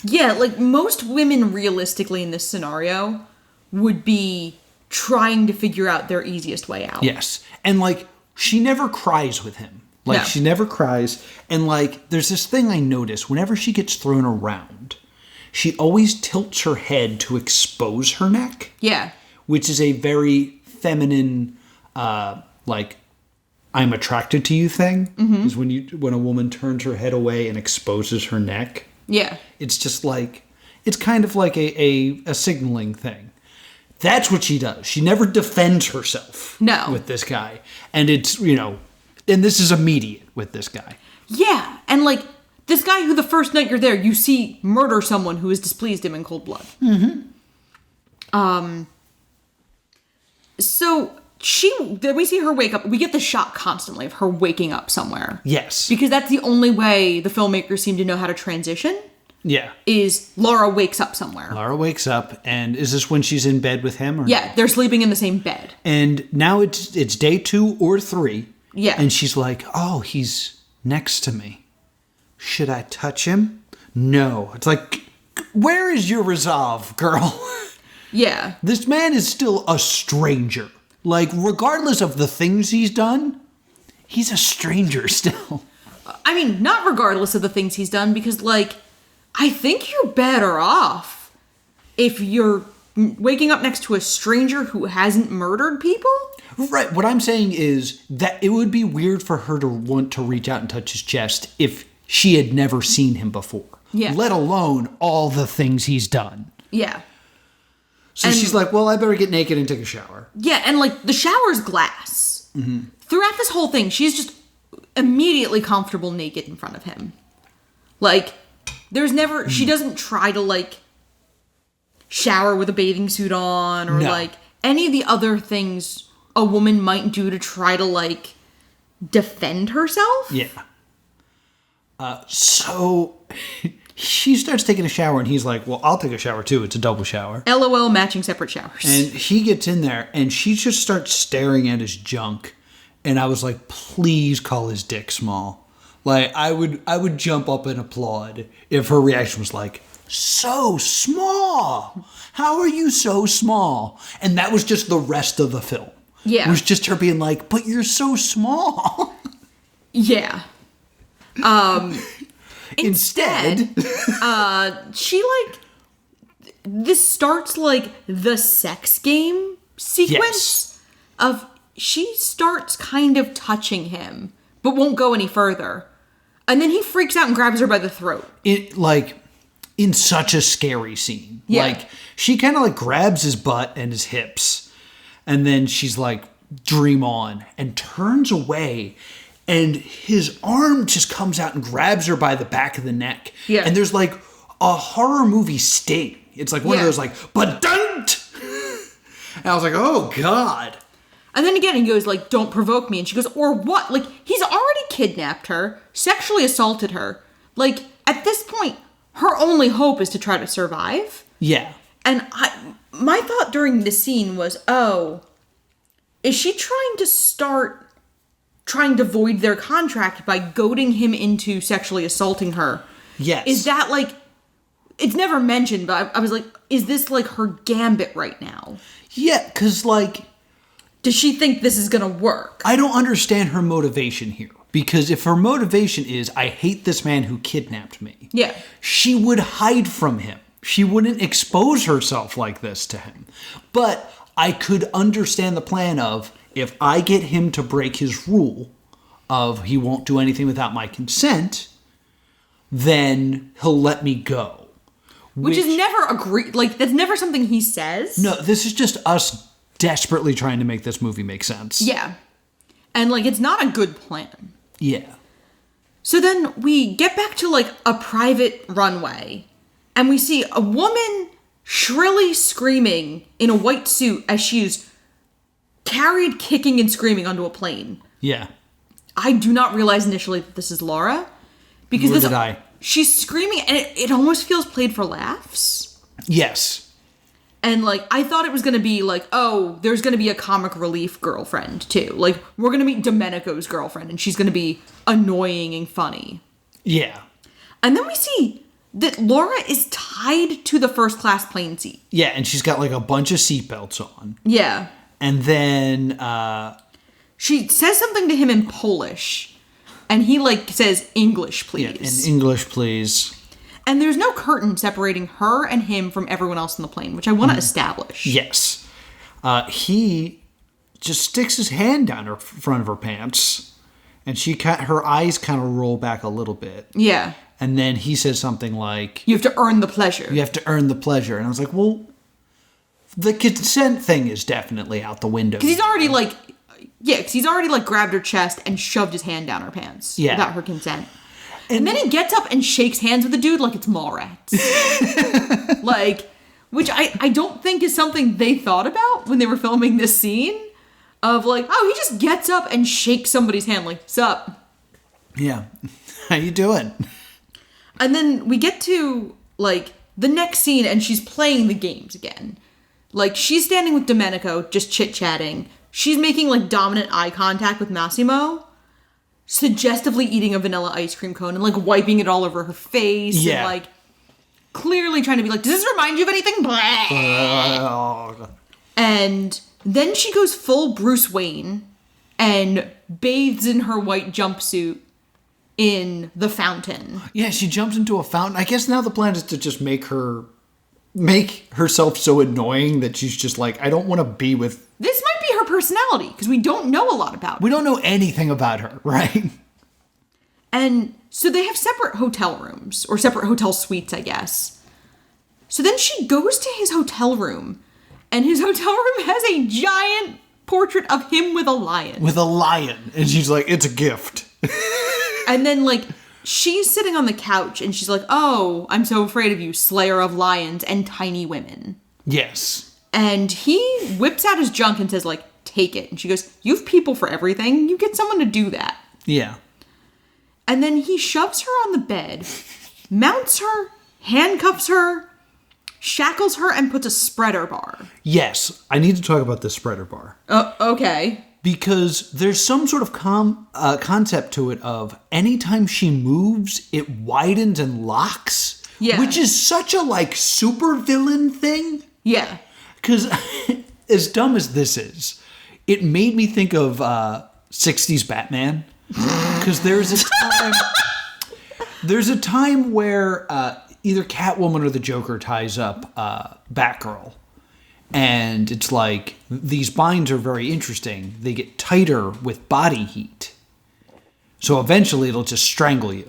Yeah, like, most women realistically in this scenario would be trying to figure out their easiest way out. Yes. And, like, she never cries with him. Like, No. she never cries. And, like, there's this thing I notice. Whenever she gets thrown around, she always tilts her head to expose her neck. Yeah. Which is a very feminine, like, I'm attracted to you thing. Mm-hmm. Is when a woman turns her head away and exposes her neck. Yeah. It's just like, It's kind of like a signaling thing. That's what she does. She never defends herself with this guy. And it's, and this is immediate with this guy. Yeah. And like, this guy who the first night you're there, you see murder someone who has displeased him in cold blood. Mm-hmm. So we see her wake up. We get the shot constantly of her waking up somewhere. Yes. Because that's the only way the filmmakers seem to know how to transition. Yeah. Is Laura wakes up somewhere. Laura wakes up, and is this when she's in bed with him? Or yeah, they're sleeping in the same bed. And now it's day 2 or 3. Yeah. And she's like, oh, he's next to me. Should I touch him? No. It's like, where is your resolve, girl? Yeah. This man is still a stranger. Like, regardless of the things he's done, he's a stranger still. I mean, not regardless of the things he's done, because, like, I think you're better off if you're waking up next to a stranger who hasn't murdered people. Right. What I'm saying is that it would be weird for her to want to reach out and touch his chest if she had never seen him before. Yeah. Let alone all the things he's done. Yeah. So she's like, well, I better get naked and take a shower. Yeah, and like the shower's glass. Mm-hmm. Throughout this whole thing, she's just immediately comfortable naked in front of him. Like, there's never, she doesn't try to like shower with a bathing suit on or like any of the other things a woman might do to try to like defend herself. Yeah. So she starts taking a shower and he's like, well, I'll take a shower too. It's a double shower. LOL, matching separate showers. And he gets in there and she just starts staring at his junk. And I was like, please call his dick small. Like, I would jump up and applaud if her reaction was like, so small. How are you so small? And that was just the rest of the film. Yeah. It was just her being like, but you're so small. Yeah. Instead, she like, this starts like the sex game sequence of, she starts kind of touching him, but won't go any further. And then he freaks out and grabs her by the throat. In such a scary scene. Yeah. Like, she kind of like grabs his butt and his hips. And then she's like, dream on. And turns away. And his arm just comes out and grabs her by the back of the neck. Yeah. And there's like a horror movie sting. It's like one of those like, but don't! And I was like, oh God. And then again, he goes like, don't provoke me. And she goes, or what? Like, he's already kidnapped her, sexually assaulted her. Like, at this point, her only hope is to try to survive. Yeah. And my thought during this scene was, oh, is she trying to void their contract by goading him into sexually assaulting her? Yes. Is that like, it's never mentioned, but I was like, is this like her gambit right now? Yeah, because like, does she think this is gonna work? I don't understand her motivation here. Because if her motivation is, I hate this man who kidnapped me. Yeah. She would hide from him. She wouldn't expose herself like this to him. But I could understand the plan of, if I get him to break his rule of he won't do anything without my consent, then he'll let me go. Which is never agreed. Like, that's never something he says. No, this is just us desperately trying to make this movie make sense. Yeah. And, like, it's not a good plan. Yeah. So then we get back to, like, a private runway. And we see a woman shrilly screaming in a white suit as she is carried kicking and screaming onto a plane. Yeah. I do not realize initially that this is Laura. Because Nor did I. She's screaming and it almost feels played for laughs. Yes. And, like, I thought it was going to be, like, oh, there's going to be a comic relief girlfriend, too. Like, we're going to meet Domenico's girlfriend, and she's going to be annoying and funny. Yeah. And then we see that Laura is tied to the first-class plane seat. Yeah, and she's got, like, a bunch of seatbelts on. Yeah. And then, she says something to him in Polish, and he, like, says, English, please. Yeah, in English, please. And there's no curtain separating her and him from everyone else on the plane, which I want to establish. Yes. He just sticks his hand down her front of her pants And her eyes kind of roll back a little bit. Yeah. And then he says something like... You have to earn the pleasure. You have to earn the pleasure. And I was like, well, the consent thing is definitely out the window. Because he's already like... Yeah, because he's already like grabbed her chest and shoved his hand down her pants. Yeah. Without her consent. And then he gets up and shakes hands with the dude like it's Mallrats. Like, which I don't think is something they thought about when they were filming this scene. Of like, oh, he just gets up and shakes somebody's hand like, sup? Yeah. How you doing? And then we get to, like, the next scene, and she's playing the games again. Like, she's standing with Domenico, just chit-chatting. She's making, like, dominant eye contact with Massimo, suggestively eating a vanilla ice cream cone and, like, wiping it all over her face. Yeah. And, like, clearly trying to be like, does this remind you of anything? Blah. And then she goes full Bruce Wayne and bathes in her white jumpsuit in the fountain. Yeah, she jumps into a fountain. I guess now the plan is to just make herself so annoying that she's just like, I don't want to be with... This might be her personality, because we don't know a lot about her. We don't know anything about her, right? And so they have separate hotel rooms, or separate hotel suites, I guess. So then she goes to his hotel room, and his hotel room has a giant portrait of him with a lion. With a lion. And she's like, it's a gift. And then, like, she's sitting on the couch, and she's like, oh, I'm so afraid of you, slayer of lions and tiny women. Yes. And he whips out his junk and says, like, take it. And she goes, you have people for everything. You get someone to do that. Yeah. And then he shoves her on the bed, mounts her, handcuffs her, shackles her, and puts a spreader bar. Yes. I need to talk about this spreader bar. Okay. Because there's some sort of concept to it of anytime she moves, it widens and locks. Yeah. Which is such a, like, super villain thing. Yeah. Because as dumb as this is, it made me think of 60s Batman. Because there's a time where either Catwoman or the Joker ties up Batgirl. And it's like, these binds are very interesting. They get tighter with body heat. So eventually it'll just strangle you.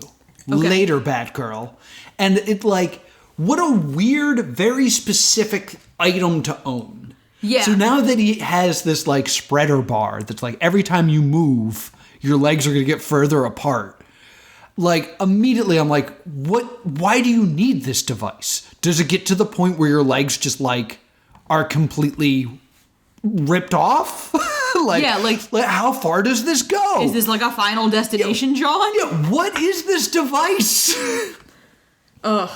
Okay. Later, Batgirl. And it like, what a weird, very specific item to own. Yeah. So now that he has this like spreader bar that's like every time you move, your legs are going to get further apart. Like immediately I'm like, why do you need this device? Does it get to the point where your legs just like are completely ripped off? Like how far does this go? Is this like a final destination, John? Yeah, what is this device? Ugh.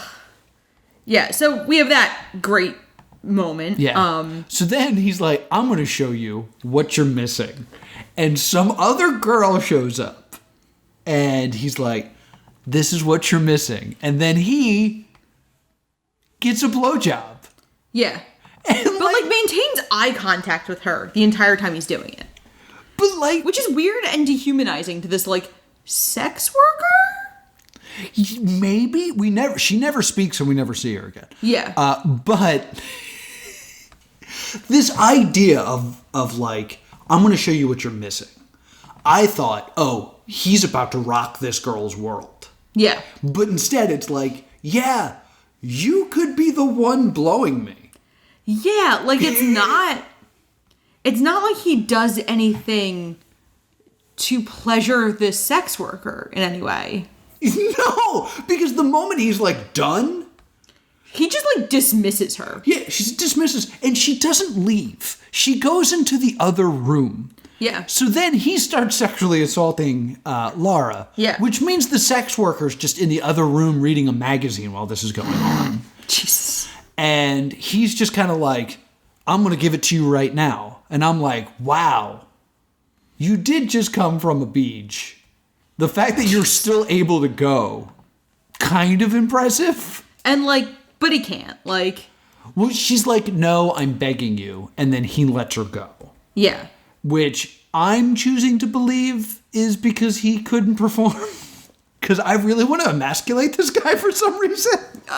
Yeah, so we have that great moment. Yeah. So then he's like, I'm going to show you what you're missing. And some other girl shows up. And he's like, this is what you're missing. And then he gets a blowjob. Yeah. But like maintains eye contact with her the entire time he's doing it. But like, which is weird and dehumanizing to this like sex worker? Maybe she never speaks and we never see her again. Yeah. But this idea of like, I'm going to show you what you're missing. I thought, oh, he's about to rock this girl's world. Yeah. But instead it's like, yeah, you could be the one blowing me. Yeah, like it's not like he does anything to pleasure this sex worker in any way. No, because the moment he's like done, he just like dismisses her. Yeah, she dismisses and she doesn't leave. She goes into the other room. Yeah. So then he starts sexually assaulting Laura. Yeah. Which means the sex worker's just in the other room reading a magazine while this is going on. Jesus. And he's just kind of like, I'm going to give it to you right now. And I'm like, wow, you did just come from a beach. The fact that you're still able to go, kind of impressive. And like, but he can't. Like, well, she's like, no, I'm begging you. And then he lets her go. Yeah. Which I'm choosing to believe is because he couldn't perform. Because I really want to emasculate this guy for some reason.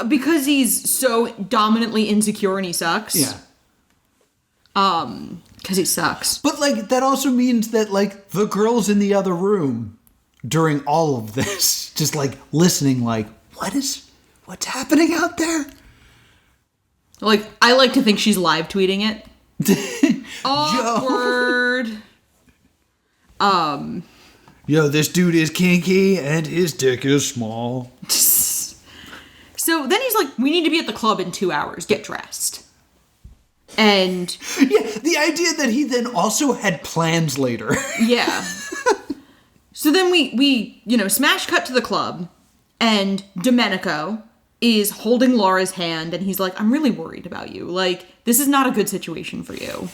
Because he's so dominantly insecure and he sucks. Yeah. Because he sucks. But, like, that also means that, like, the girls in the other room during all of this, just like listening, like, what's happening out there? Like, I like to think she's live tweeting it. Awkward. Yo, this dude is kinky and his dick is small. So then he's like, we need to be at the club in 2 hours. Get dressed. And... Yeah, the idea that he then also had plans later. Yeah. So then we smash cut to the club, and Domenico is holding Laura's hand, and he's like, I'm really worried about you. Like, this is not a good situation for you.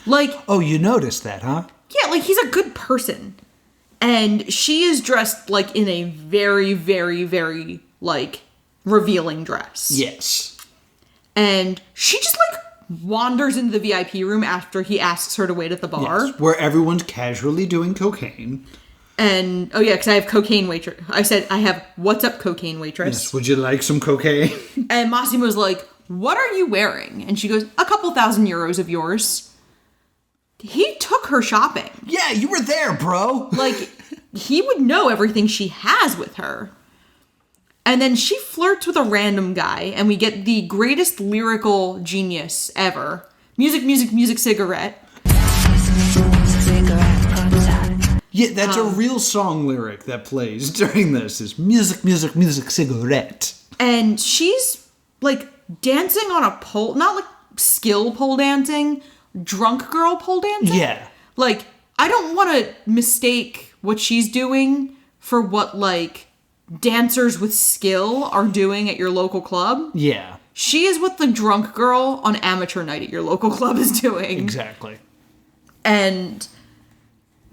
Like... Oh, you noticed that, huh? Yeah, like, he's a good person. And she is dressed, like, in a very, very, very, like, revealing dress. Yes. And she just, like, wanders into the VIP room after he asks her to wait at the bar. Yes, where everyone's casually doing cocaine. And, oh yeah, because I have cocaine waitress. I said, I have what's up cocaine waitress. Yes, would you like some cocaine? And Massimo's like, what are you wearing? And she goes, a couple €1,000 of yours. He took her shopping. Yeah, you were there, bro. Like, he would know everything she has with her. And then she flirts with a random guy, and we get the greatest lyrical genius ever. Music, music, music, cigarette. Yeah, that's a real song lyric that plays during this, is music, music, music, cigarette. And she's, like, dancing on a pole, not, like, skill pole dancing, drunk girl pole dancing. Yeah. Like, I don't want to mistake what she's doing for what, like, dancers with skill are doing at your local club. Yeah. She is what the drunk girl on amateur night at your local club is doing. Exactly. And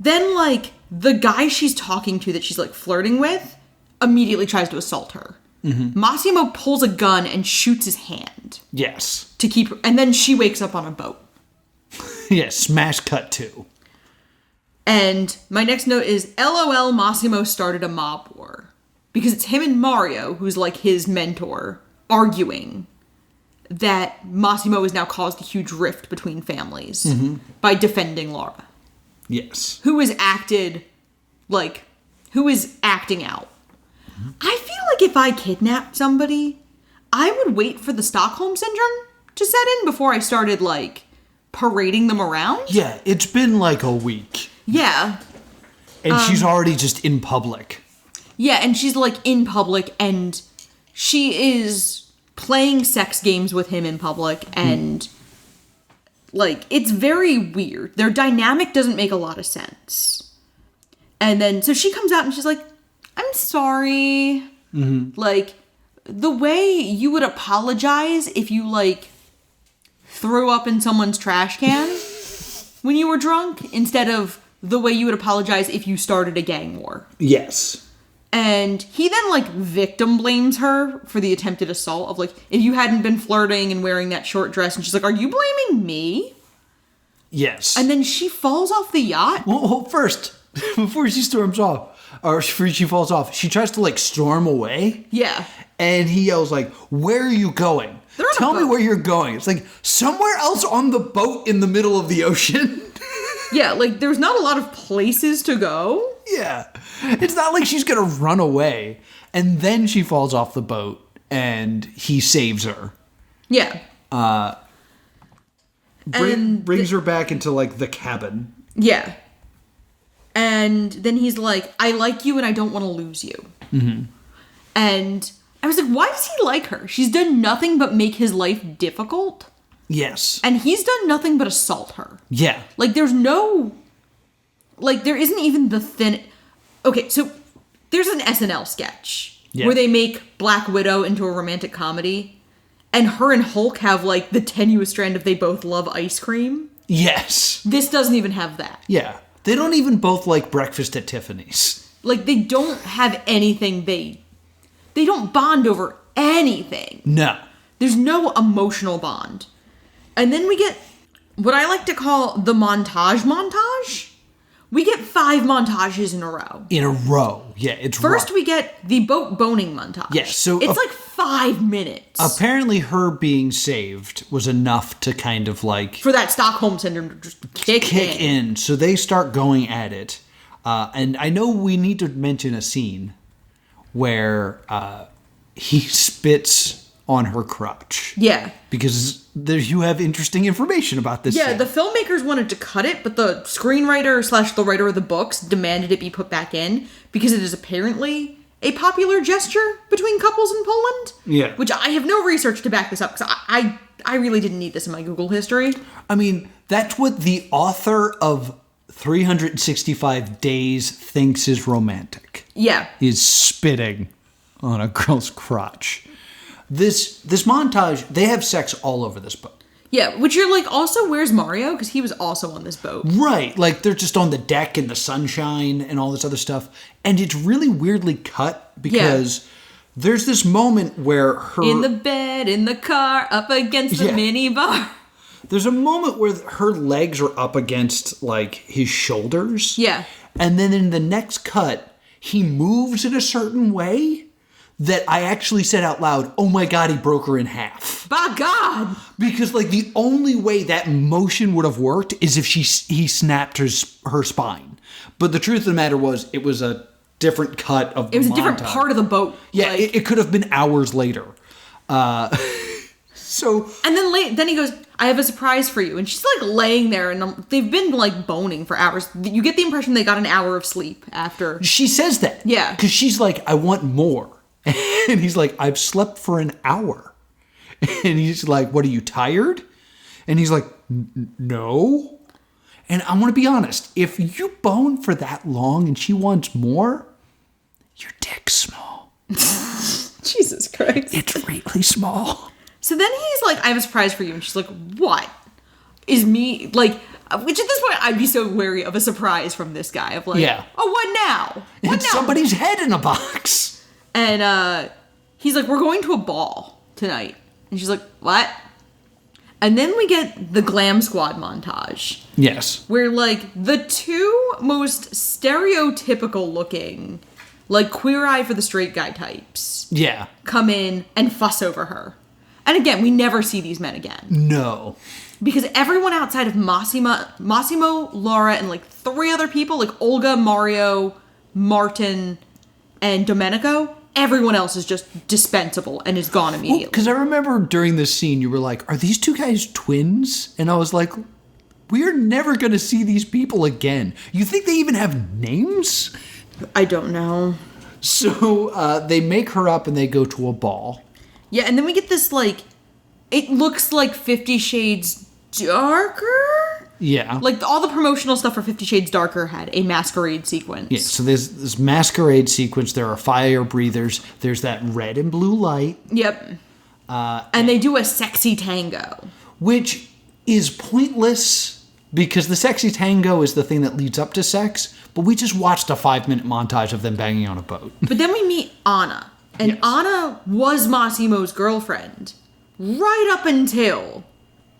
then, like, the guy she's talking to that she's, like, flirting with immediately tries to assault her. Mm-hmm. Massimo pulls a gun and shoots his hand. Yes. To keep her, and then she wakes up on a boat. Yes, smash cut 2. And my next note is, LOL, Massimo started a mob war. Because it's him and Mario, who's, like, his mentor, arguing that Massimo has now caused a huge rift between families by defending Laura. Yes. Who is acting out. I feel like if I kidnapped somebody, I would wait for the Stockholm Syndrome to set in before I started, like, parading them around. Yeah, it's been like a week. Yeah. And she's already just in public. Yeah, and she's, like, in public, and she is playing sex games with him in public, and... Like, it's very weird. Their dynamic doesn't make a lot of sense. And then, so she comes out and she's like, I'm sorry. Mm-hmm. Like, the way you would apologize if you, like, threw up in someone's trash can when you were drunk, instead of the way you would apologize if you started a gang war. Yes. And he then, like, victim blames her for the attempted assault of, like, if you hadn't been flirting and wearing that short dress. And she's like, are you blaming me? Yes. And then she falls off the yacht. Well, first, before she storms off, or before she falls off, she tries to, like, storm away. Yeah. And he yells, like, where are you going? Tell me where you're going. It's like, somewhere else on the boat in the middle of the ocean. Yeah, like, there's not a lot of places to go. Yeah. It's not like she's going to run away. And then she falls off the boat and he saves her. Yeah. Brings her back into, like, the cabin. Yeah. And then he's like, I like you and I don't want to lose you. Mm-hmm. And I was like, why does he like her? She's done nothing but make his life difficult. Yes. And he's done nothing but assault her. Yeah. Like, there's no... Like, there isn't even the thin... Okay, so there's an SNL sketch where they make Black Widow into a romantic comedy, and her and Hulk have, like, the tenuous strand of they both love ice cream. Yes. This doesn't even have that. Yeah. They don't even both like breakfast at Tiffany's. Like, they don't have anything they don't bond over anything. No. There's no emotional bond. And then we get what I like to call the montage. We get 5 montages in a row. Yeah, it's First, rough. we get the boat boning montage. Yes, so it's like 5 minutes. Apparently, her being saved was enough to kind of like for that Stockholm Syndrome to just kick in. So they start going at it. And I know we need to mention a scene where he spits on her crotch. Yeah. Because you have interesting information about this Yeah, scene. the filmmakers wanted to cut it, but the screenwriter / the writer of the books demanded it be put back in because it is apparently a popular gesture between couples in Poland. Yeah. Which I have no research to back this up because I really didn't need this in my Google history. I mean, that's what the author of 365 Days thinks is romantic. Yeah. Is spitting on a girl's crotch. This montage, they have sex all over this boat. Yeah, which you're like, also, where's Mario? Because he was also on this boat. Right, like they're just on the deck in the sunshine and all this other stuff. And it's really weirdly cut because there's this moment where her... In the bed, in the car, up against the mini bar. There's a moment where her legs are up against, like, his shoulders. Yeah. And then in the next cut, he moves in a certain way that I actually said out loud, oh my God, he broke her in half. By God! Because, like, the only way that motion would have worked is if he snapped her spine. But the truth of the matter was, it was a different cut of the It was a montage. different part of the boat. Yeah, like, it could have been hours later. So... And then he goes, I have a surprise for you. And she's, like, laying there, and they've been, like, boning for hours. You get the impression they got an hour of sleep after. She says that. Yeah. Because she's like, I want more. And he's like, I've slept for an hour. And he's like, what, are you tired? And he's like, no. And I want to be honest. If you bone for that long and she wants more, your dick's small. Jesus Christ. It's really small. So then he's like, I have a surprise for you. And she's like, what? Is me, like, which at this point, I'd be so wary of a surprise from this guy. Of like, oh, what now? What It's now? somebody's head in a box. And he's like, we're going to a ball tonight. And she's like, what? And then we get the Glam Squad montage. Yes. Where, like, the two most stereotypical looking, like, Queer Eye for the Straight Guy types Yeah. come in and fuss over her. And again, we never see these men again. No. Because everyone outside of Massimo, Laura, and, like, 3 other people, like Olga, Mario, Martin, and Domenico, everyone else is just dispensable and is gone immediately. Because I remember during this scene, you were like, are these two guys twins? And I was like, we are never going to see these people again. You think they even have names? I don't know. So they make her up and they go to a ball. Yeah, and then we get this, like, it looks like 50 Shades Darker? Yeah. Like, all the promotional stuff for 50 Shades Darker had a masquerade sequence. Yeah, so there's this masquerade sequence. There are fire breathers. There's that red and blue light. Yep. And they do a sexy tango. Which is pointless because the sexy tango is the thing that leads up to sex. But we just watched a 5-minute montage of them banging on a boat. But then we meet Anna. And Yes. Anna was Massimo's girlfriend. Right up until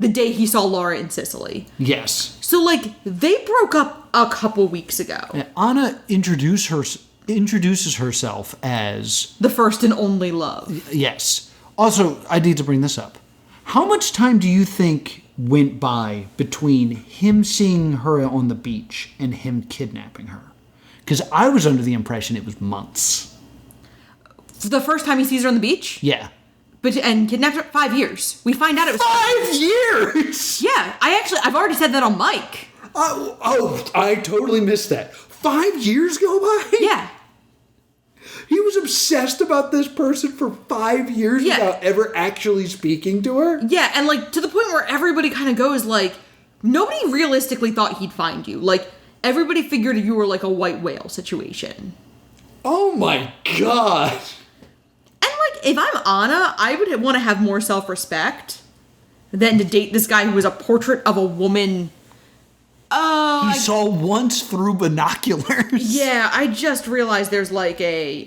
the day he saw Laura in Sicily. Yes. So, like, they broke up a couple weeks ago. And Anna introduces herself as... The first and only love. Yes. Also, I need to bring this up. How much time do you think went by between him seeing her on the beach and him kidnapping her? Because I was under the impression it was months. The first time he sees her on the beach? Yeah. And kidnapped her 5 years. We find out it was 5 years! Yeah, I've already said that on mic. Oh, I totally missed that. 5 years go by? Yeah. He was obsessed about this person for 5 years Yeah. without ever actually speaking to her? Yeah, and, like, to the point where everybody kind of goes, like, nobody realistically thought he'd find you. Like, everybody figured you were, like, a white whale situation. Oh my God. And, like, if I'm Anna, I would want to have more self-respect than to date this guy who was a portrait of a woman. He saw once through binoculars. Yeah, I just realized there's, like, a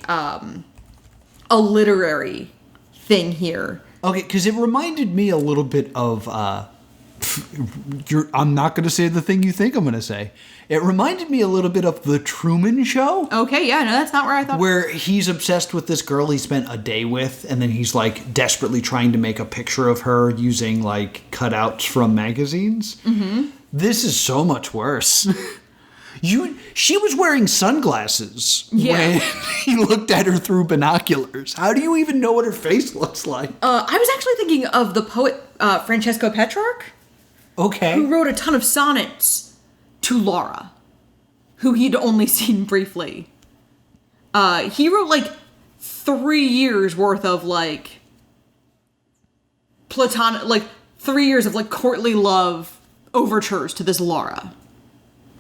literary thing here. Okay, because it reminded me a little bit of, I'm not going to say the thing you think I'm going to say. It reminded me a little bit of The Truman Show. Okay, yeah, no, that's not where I thought. Where he's obsessed with this girl he spent a day with, and then he's, like, desperately trying to make a picture of her using, like, cutouts from magazines. Mm-hmm. This is so much worse. She was wearing sunglasses Yeah. when he looked at her through binoculars. How do you even know what her face looks like? I was actually thinking of the poet Francesco Petrarch, Okay. who wrote a ton of sonnets to Laura, who he'd only seen briefly. He wrote like 3 years worth of like platonic, like 3 years of like courtly love overtures to this Laura.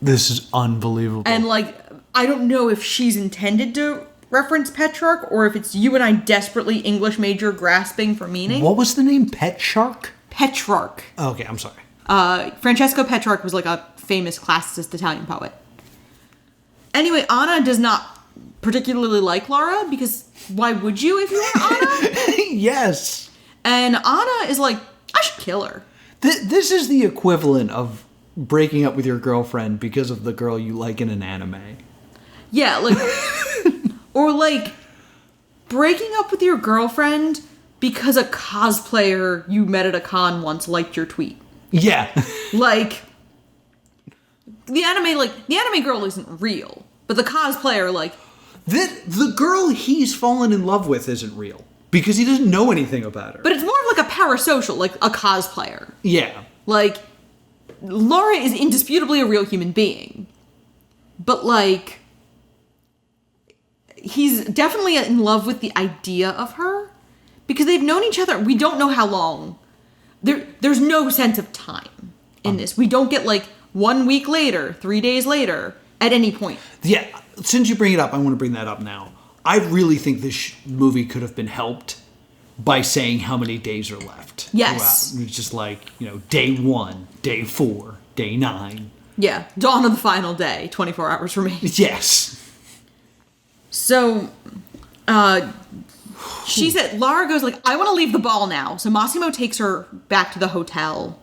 This is unbelievable. And like, I don't know if she's intended to reference Petrarch or if it's you and I desperately English major grasping for meaning. What was the name? Pet Shark? Petrarch. Okay, I'm sorry. Francesco Petrarch was like a famous classicist Italian poet. Anyway, Anna does not particularly like Laura because why would you if you were Anna? Yes. And Anna is like, I should kill her. This is the equivalent of breaking up with your girlfriend because of the girl you like in an anime. Yeah, like, or like breaking up with your girlfriend because a cosplayer you met at a con once liked your tweet. Yeah. Like, the anime girl isn't real, but the cosplayer, like, The girl he's fallen in love with isn't real because he doesn't know anything about her. but it's more of like a parasocial, like a cosplayer. Yeah. Like, Laura is indisputably a real human being. But, like, he's definitely in love with the idea of her. Because they've known each other, we don't know how long. There's no sense of time in this. We don't get, like, 1 week later, 3 days later, at any point. Yeah, since you bring it up, I want to bring that up now. I really think this movie could have been helped by saying how many days are left. Yes. Throughout. It's just like, day 1, day 4, day 9. Yeah, dawn of the final day, 24 hours remain. Yes. So, she said, Lara goes like, I want to leave the ball now. So Massimo takes her back to the hotel.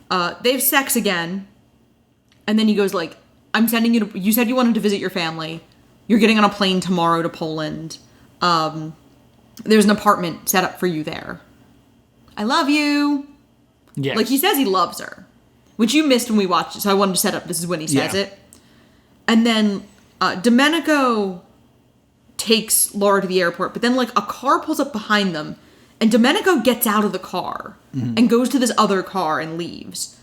They have sex again. And then he goes like, I'm sending you to, you said you wanted to visit your family. You're getting on a plane tomorrow to Poland. There's an apartment set up for you there. I love you. Yes. Like, he says he loves her, which you missed when we watched it, so I wanted to set up this is when he says it. And then Domenico takes Laura to the airport, but then, like, a car pulls up behind them, and Domenico gets out of the car and goes to this other car and leaves.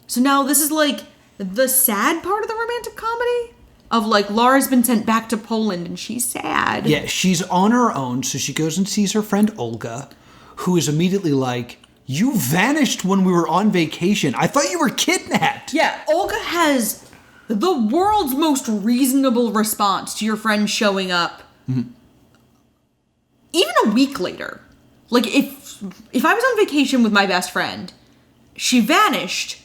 So now this is, like, the sad part of the romantic comedy of, like, Laura's been sent back to Poland, and she's sad. Yeah, she's on her own, so she goes and sees her friend Olga, who is immediately like, you vanished when we were on vacation. I thought you were kidnapped. Yeah, Olga has the world's most reasonable response to your friend showing up even a week later. Like, if I was on vacation with my best friend, she vanished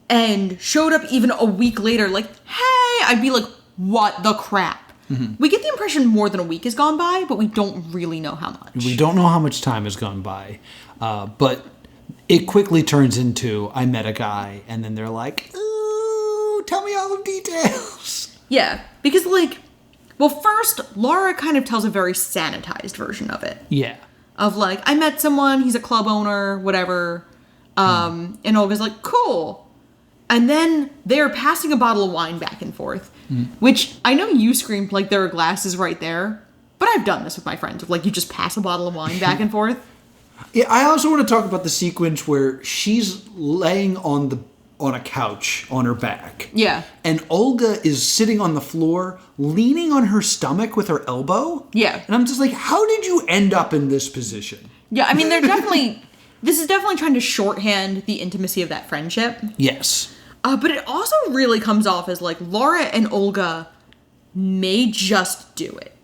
and showed up even a week later, like, hey, I'd be like, what the crap? We get the impression more than a week has gone by, but we don't really know how much. We don't know how much time has gone by, but it quickly turns into, I met a guy, and then they're like, ooh, tell me all the details. Yeah, because, like, well, first, Laura kind of tells a very sanitized version of it. Yeah. Of, like, I met someone, he's a club owner, whatever. And Olga's like, cool. And then they're passing a bottle of wine back and forth, which I know you screamed like there are glasses right there, but I've done this with my friends. Like, you just pass a bottle of wine back and forth. Yeah, I also want to talk about the sequence where she's laying on a couch on her back. Yeah. And Olga is sitting on the floor, leaning on her stomach with her elbow. Yeah. And I'm just like, how did you end up in this position? Yeah, I mean, they're definitely... This is definitely trying to shorthand the intimacy of that friendship. Yes. But it also really comes off as, like, Laura and Olga may just do it.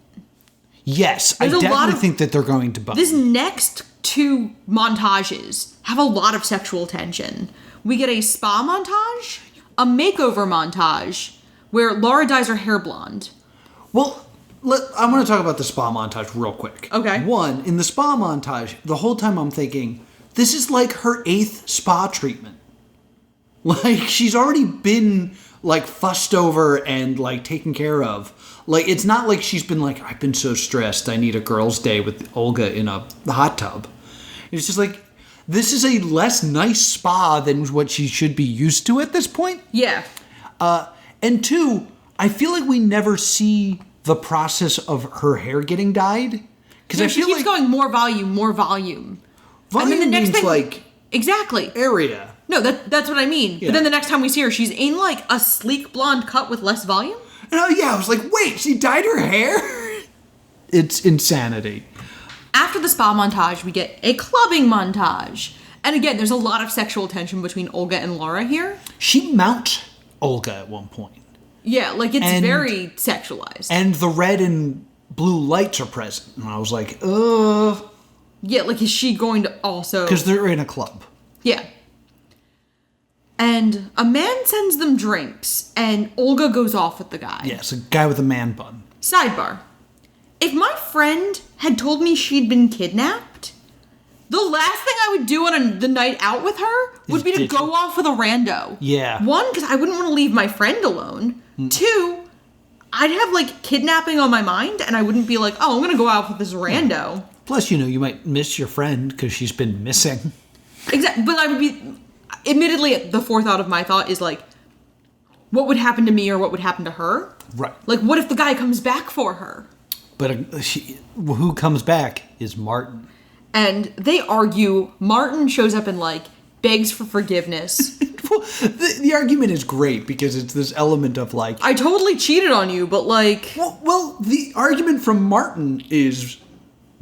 Yes, There's I a lot definitely of- think that they're going to bone. This next two montages have a lot of sexual tension. We get a spa montage, a makeover montage, where Laura dyes her hair blonde. Well, I want to talk about the spa montage real quick. Okay. One, in the spa montage, the whole time I'm thinking, this is like her 8th spa treatment. Like, she's already been, like, fussed over and, like, taken care of. Like, it's not like she's been like, I've been so stressed, I need a girl's day with Olga in a hot tub. It's just like, this is a less nice spa than what she should be used to at this point. Yeah. And 2, I feel like we never see the process of her hair getting dyed. Because She keeps going more volume, more volume. Volume and then the next means thing, like exactly. area. No, that's what I mean. Yeah. But then the next time we see her, she's in like a sleek blonde cut with less volume. And I was like, wait, she dyed her hair? It's insanity. After the spa montage, we get a clubbing montage. And again, there's a lot of sexual tension between Olga and Laura here. She mounts Olga at one point. Yeah, like it's very sexualized. And the red and blue lights are present. And I was like, ugh. Yeah, like is she going to also... Because they're in a club. Yeah. And a man sends them drinks, and Olga goes off with the guy. Yes, a guy with a man bun. Sidebar. If my friend had told me she'd been kidnapped, the last thing I would do on the night out with her would be to ditch her. go off with a rando. Yeah. 1, because I wouldn't want to leave my friend alone. 2, I'd have like kidnapping on my mind, and I wouldn't be like, oh, I'm going to go out with this rando. Plus, you might miss your friend because she's been missing. Exactly. But I would be... Admittedly, the forethought of my thought is like, what would happen to me or what would happen to her? Right. Like, what if the guy comes back for her? But who comes back is Martin. And they argue. Martin shows up and like begs for forgiveness. Well, the argument is great because it's this element of like... I totally cheated on you, but like... Well, the argument from Martin is...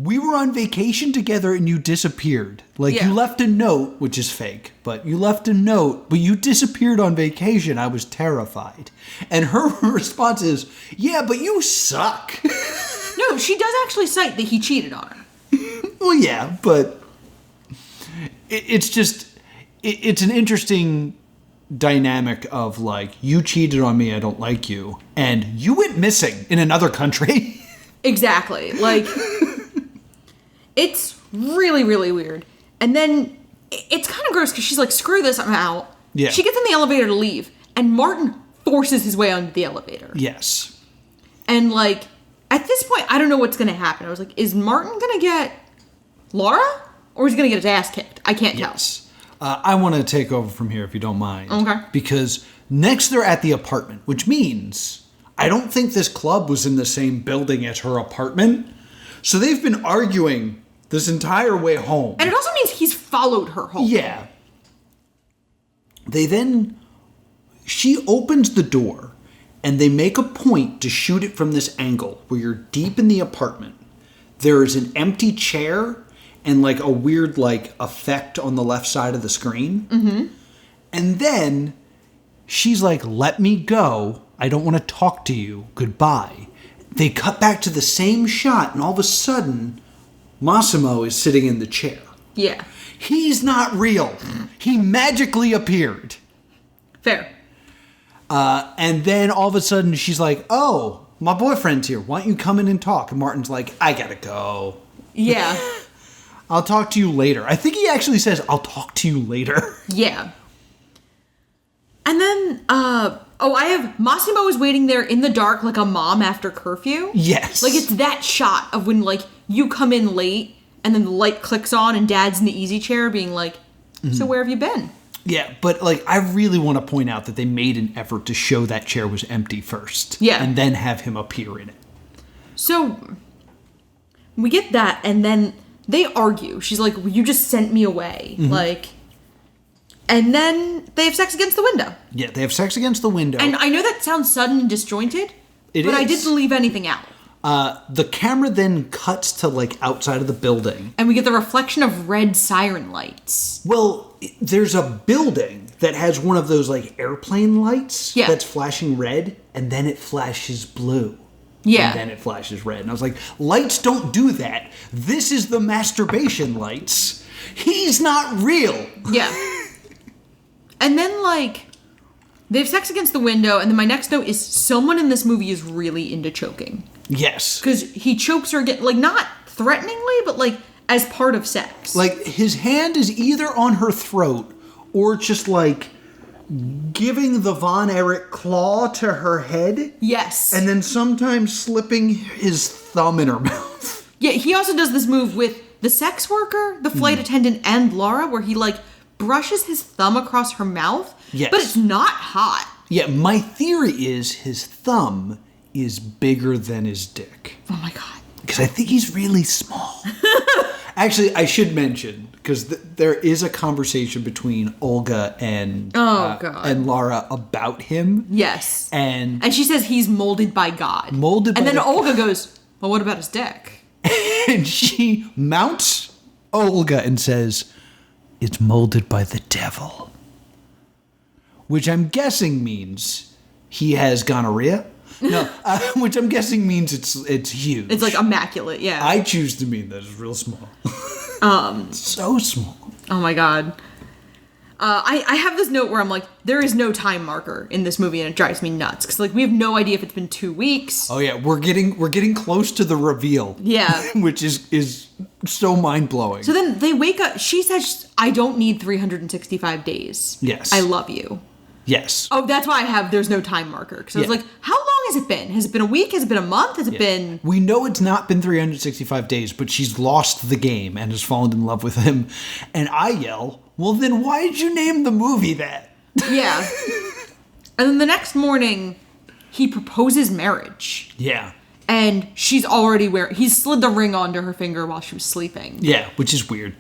We were on vacation together and you disappeared. Like, Yeah. you left a note, which is fake, but you left a note, but you disappeared on vacation. I was terrified. And her response is, yeah, but you suck. No, she does actually cite that he cheated on her. Well, yeah, but it's just, it's an interesting dynamic of, like, you cheated on me, I don't like you, and you went missing in another country. Exactly. Like... It's really, really weird. And then it's kind of gross because she's like, screw this, I'm out. Yeah. She gets in the elevator to leave, and Martin forces his way onto the elevator. Yes. And like, at this point, I don't know what's going to happen. I was like, is Martin going to get Laura? Or is he going to get his ass kicked? I can't tell. Yes. I want to take over from here if you don't mind. Okay. Because next they're at the apartment, which means I don't think this club was in the same building as her apartment. So they've been arguing this entire way home. And it also means he's followed her home. Yeah. She opens the door and they make a point to shoot it from this angle where you're deep in the apartment. There is an empty chair and like a weird like effect on the left side of the screen. Mm-hmm. And then she's like, let me go. I don't want to talk to you. Goodbye. They cut back to the same shot and all of a sudden Massimo is sitting in the chair. Yeah. He's not real. He magically appeared. Fair. And then all of a sudden she's like, oh, my boyfriend's here. Why don't you come in and talk? And Martin's like, I gotta go. Yeah. I'll talk to you later. I think he actually says, I'll talk to you later. Yeah. And then, Massimo is waiting there in the dark like a mom after curfew. Yes. Like, it's that shot of when, like, you come in late and then the light clicks on and Dad's in the easy chair being like, so where have you been? Yeah, but, like, I really want to point out that they made an effort to show that chair was empty first. Yeah. And then have him appear in it. So, we get that, and then they argue. She's like, well, you just sent me away. Like, and then they have sex against the window. Yeah, they have sex against the window. And I know that sounds sudden and disjointed, but I is. didn't leave anything out. The camera then cuts to, like, outside of the building. And we get the reflection of red siren lights. Well, there's a building that has one of those, like, airplane lights that's flashing red, and then it flashes blue. Yeah. And then it flashes red. And I was like, lights don't do that. This is the masturbation lights. He's not real. Yeah. And then, like, they have sex against the window, and then my next note is someone in this movie is really into choking. Yes. Because he chokes her again, like, not threateningly, but, like, as part of sex. Like, his hand is either on her throat or just, like, giving the Von Erich claw to her head. Yes. And then sometimes slipping his thumb in her mouth. Yeah, he also does this move with the sex worker, the flight attendant, and Laura, where he, like, brushes his thumb across her mouth. Yes. But it's not hot. Yeah, my theory is his thumb is bigger than his dick. Oh my god. Because I think he's really small. Actually, I should mention, because there is a conversation between Olga and and Lara about him. Yes. And she says he's molded by God. Molded by And then the- Olga goes, well, what about his dick? And she mounts Olga and says, it's molded by the devil. Which I'm guessing means he has gonorrhea. No, which I'm guessing means it's huge. It's like immaculate, yeah. I choose to mean that it's real small. So small. Oh my god. I have this note where I'm like, there is no time marker in this movie, and it drives me nuts because like we have no idea if it's been 2 weeks. Oh yeah, we're getting close to the reveal. Yeah, which is so mind blowing. So then they wake up. She says, "I don't need 365 days. Yes, I love you." Yes. Oh, that's why I have there's no time marker because I was like, how long has it been? Has it been a week? Has it been a month? Has it been? We know it's not been 365 days, but she's lost the game and has fallen in love with him. And I yell, well, then why did you name the movie that? Yeah. And then the next morning, he proposes marriage. Yeah. And she's already he slid the ring onto her finger while she was sleeping. Yeah, which is weird.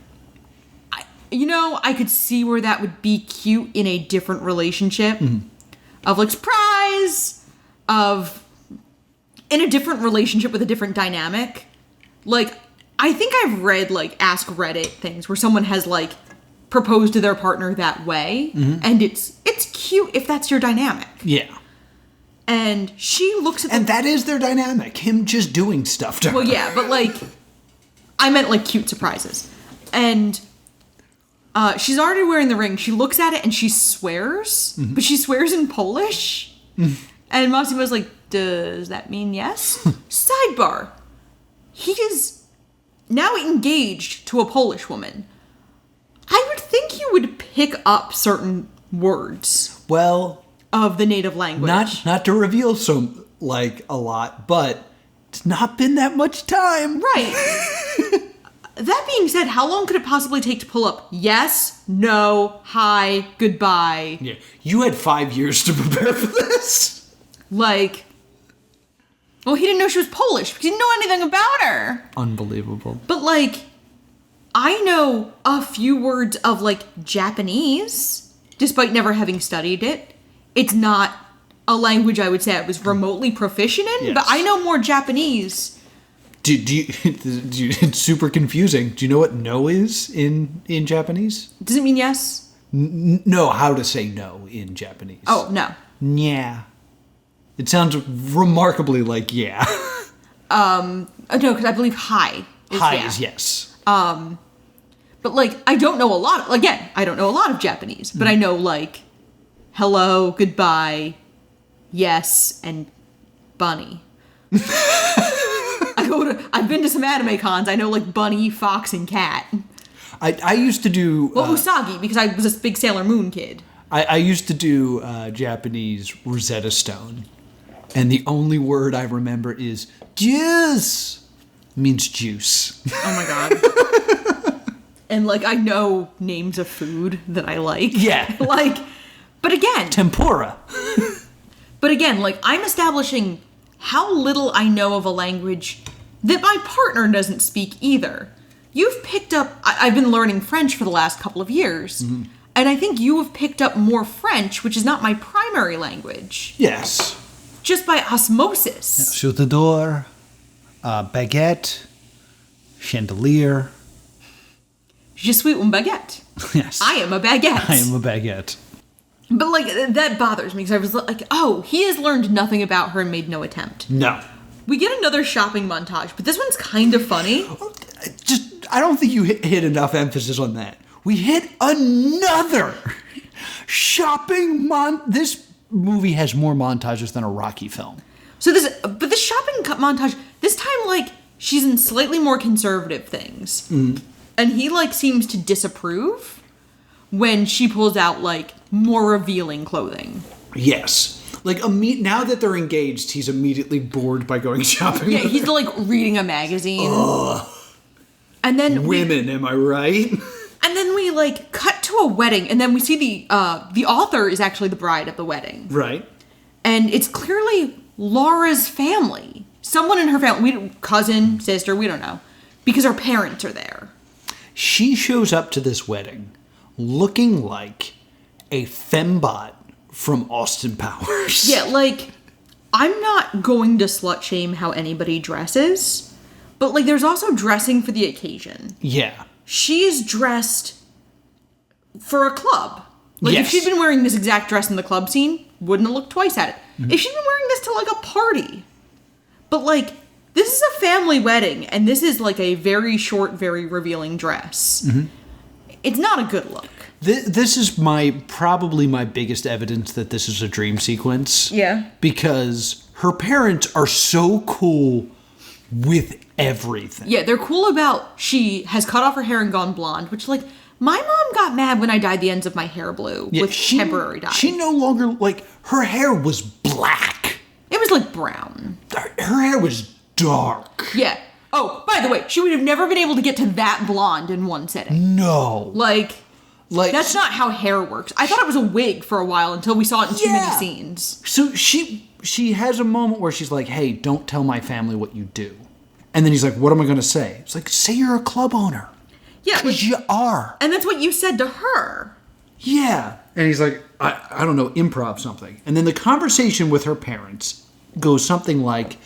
I could see where that would be cute in a different relationship. Of like surprise, in a different relationship with a different dynamic. Like, I think I've read like Ask Reddit things where someone has like proposed to their partner that way. And it's cute if that's your dynamic. Yeah. And she looks at And that is their dynamic. Him just doing stuff to her. Well, yeah, but like, I meant like cute surprises. And she's already wearing the ring. She looks at it and she swears, but she swears in Polish. And Massimo's like, does that mean yes? Sidebar. He is now engaged to a Polish woman. I would think you would pick up certain words. Well, of the native language. Not to reveal so like a lot, but it's not been that much time. Right. That being said, how long could it possibly take to pull up yes, no, hi, goodbye? Yeah. You had 5 years to prepare for this. Like, well, he didn't know she was Polish because he didn't know anything about her. Unbelievable. But like, I know a few words of like Japanese, despite never having studied it. It's not a language I would say I was remotely proficient in, but I know more Japanese. Do you, it's super confusing. Do you know what no is in Japanese? Does it mean yes? No, how to say no in Japanese. Oh, no. Yeah. It sounds remarkably like yeah. No, because I believe hi is hi yeah. is yes. But like, I don't know a lot. Again, I don't know a lot of Japanese, but I know like hello, goodbye, yes, and bunny. I've been to some anime cons. I know like bunny, fox, and cat. I used to do... Well, Usagi, because I was a big Sailor Moon kid. I used to do Japanese Rosetta Stone. And the only word I remember is juice. Means juice. Oh my god. And like, I know names of food that I like. Yeah. Like, but again... Tempura. But again, like, I'm establishing how little I know of a language that my partner doesn't speak either. You've picked up... I've been learning French for the last couple of years. And I think you have picked up more French, which is not my primary language. Yes. Just by osmosis. Sur the door, baguette, chandelier. Je suis un baguette. Yes. I am a baguette. I am a baguette. But, like, that bothers me, because I was like, oh, he has learned nothing about her and made no attempt. No. We get another shopping montage, but this one's kind of funny. I don't think you hit enough emphasis on that. We hit another shopping This movie has more montages than a Rocky film. So but this shopping montage, this time, like, she's in slightly more conservative things. And he, like, seems to disapprove when she pulls out, like, more revealing clothing. Yes. Like, now that they're engaged, he's immediately bored by going shopping. Yeah, he's, like, reading a magazine. Ugh. And then women, am I right? And then we like cut to a wedding, and then we see the author is actually the bride of the wedding. Right. And it's clearly Laura's family. Someone in her family, cousin, sister, we don't know. Because her parents are there. She shows up to this wedding looking like a fembot from Austin Powers. Yeah, like, I'm not going to slut shame how anybody dresses, but like there's also dressing for the occasion. Yeah. She's dressed for a club. Like, Yes. if she'd been wearing this exact dress in the club scene, wouldn't have looked twice at it. Mm-hmm. If she'd been wearing this to, like, a party. But, like, this is a family wedding, and this is, like, a very short, very revealing dress. Mm-hmm. It's not a good look. This is probably my biggest evidence that this is a dream sequence. Yeah. Because her parents are so cool with everything. Yeah, they're cool about she has cut off her hair and gone blonde, which, like, my mom got mad when I dyed the ends of my hair blue with temporary dye. She no longer, like, her hair was black. It was, like, brown. Her hair was dark. Yeah. Oh, by the way, she would have never been able to get to that blonde in one sitting. No. Like, Like, that's not how hair works. I thought it was a wig for a while until we saw it in too many Yeah. scenes. So she has a moment where she's like, hey, don't tell my family what you do. And then he's like, what am I going to say? It's like, say you're a club owner. Yeah, Because you are. and that's what you said to her. Yeah. And he's like, I don't know, improv something. And then the conversation with her parents goes something like,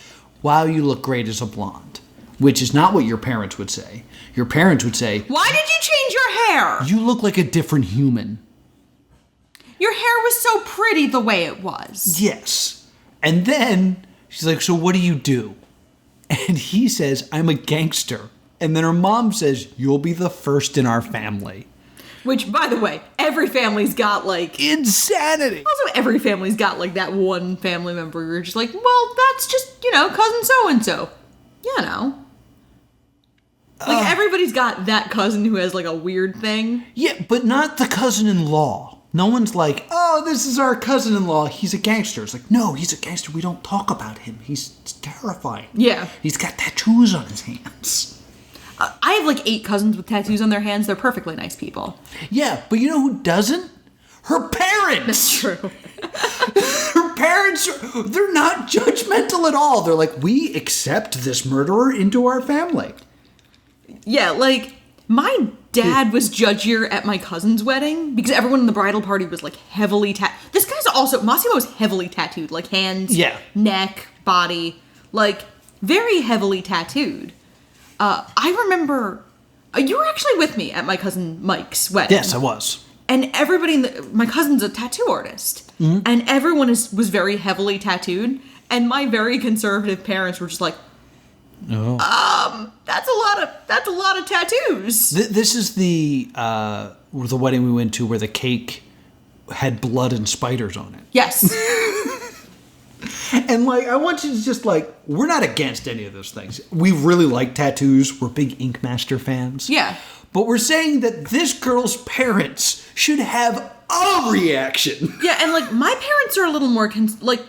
wow, you look great as a blonde. Which is not what your parents would say. Your parents would say, Why did you change your hair? you look like a different human. Your hair was so pretty the way it was. Yes. And then she's like, so what do you do? And he says, I'm a gangster. And then her mom says, you'll be the first in our family. Which, by the way, every family's got, like... Insanity. Also, every family's got, like, that one family member where you're just like, well, that's just, cousin so-and-so. You know. Like, everybody's got that cousin who has, like, a weird thing. Yeah, but not the cousin-in-law. No one's like, oh, this is our cousin-in-law. He's a gangster. It's like, no, he's a gangster. We don't talk about him. He's terrifying. Yeah. He's got tattoos on his hands. I have, like, 8 cousins with tattoos on their hands. They're perfectly nice people. Yeah, but you know who doesn't? Her parents. That's true. Her parents, they're not judgmental at all. They're like, we accept this murderer into our family. Yeah, like, my dad was judgier at my cousin's wedding because everyone in the bridal party was, like, heavily tattooed. This guy's also, Massimo's heavily tattooed, like, hands, neck, body, like, very heavily tattooed. I remember, you were actually with me at my cousin Mike's wedding. Yes, I was. And everybody, my cousin's a tattoo artist, and everyone was very heavily tattooed, and my very conservative parents were just like, that's a lot of tattoos. This is the wedding we went to where the cake had blood and spiders on it. Yes. And, like, I want you to just, like, we're not against any of those things. We really like tattoos. We're big Ink Master fans. Yeah. But we're saying that this girl's parents should have a reaction. Yeah, and, like, my parents are a little more,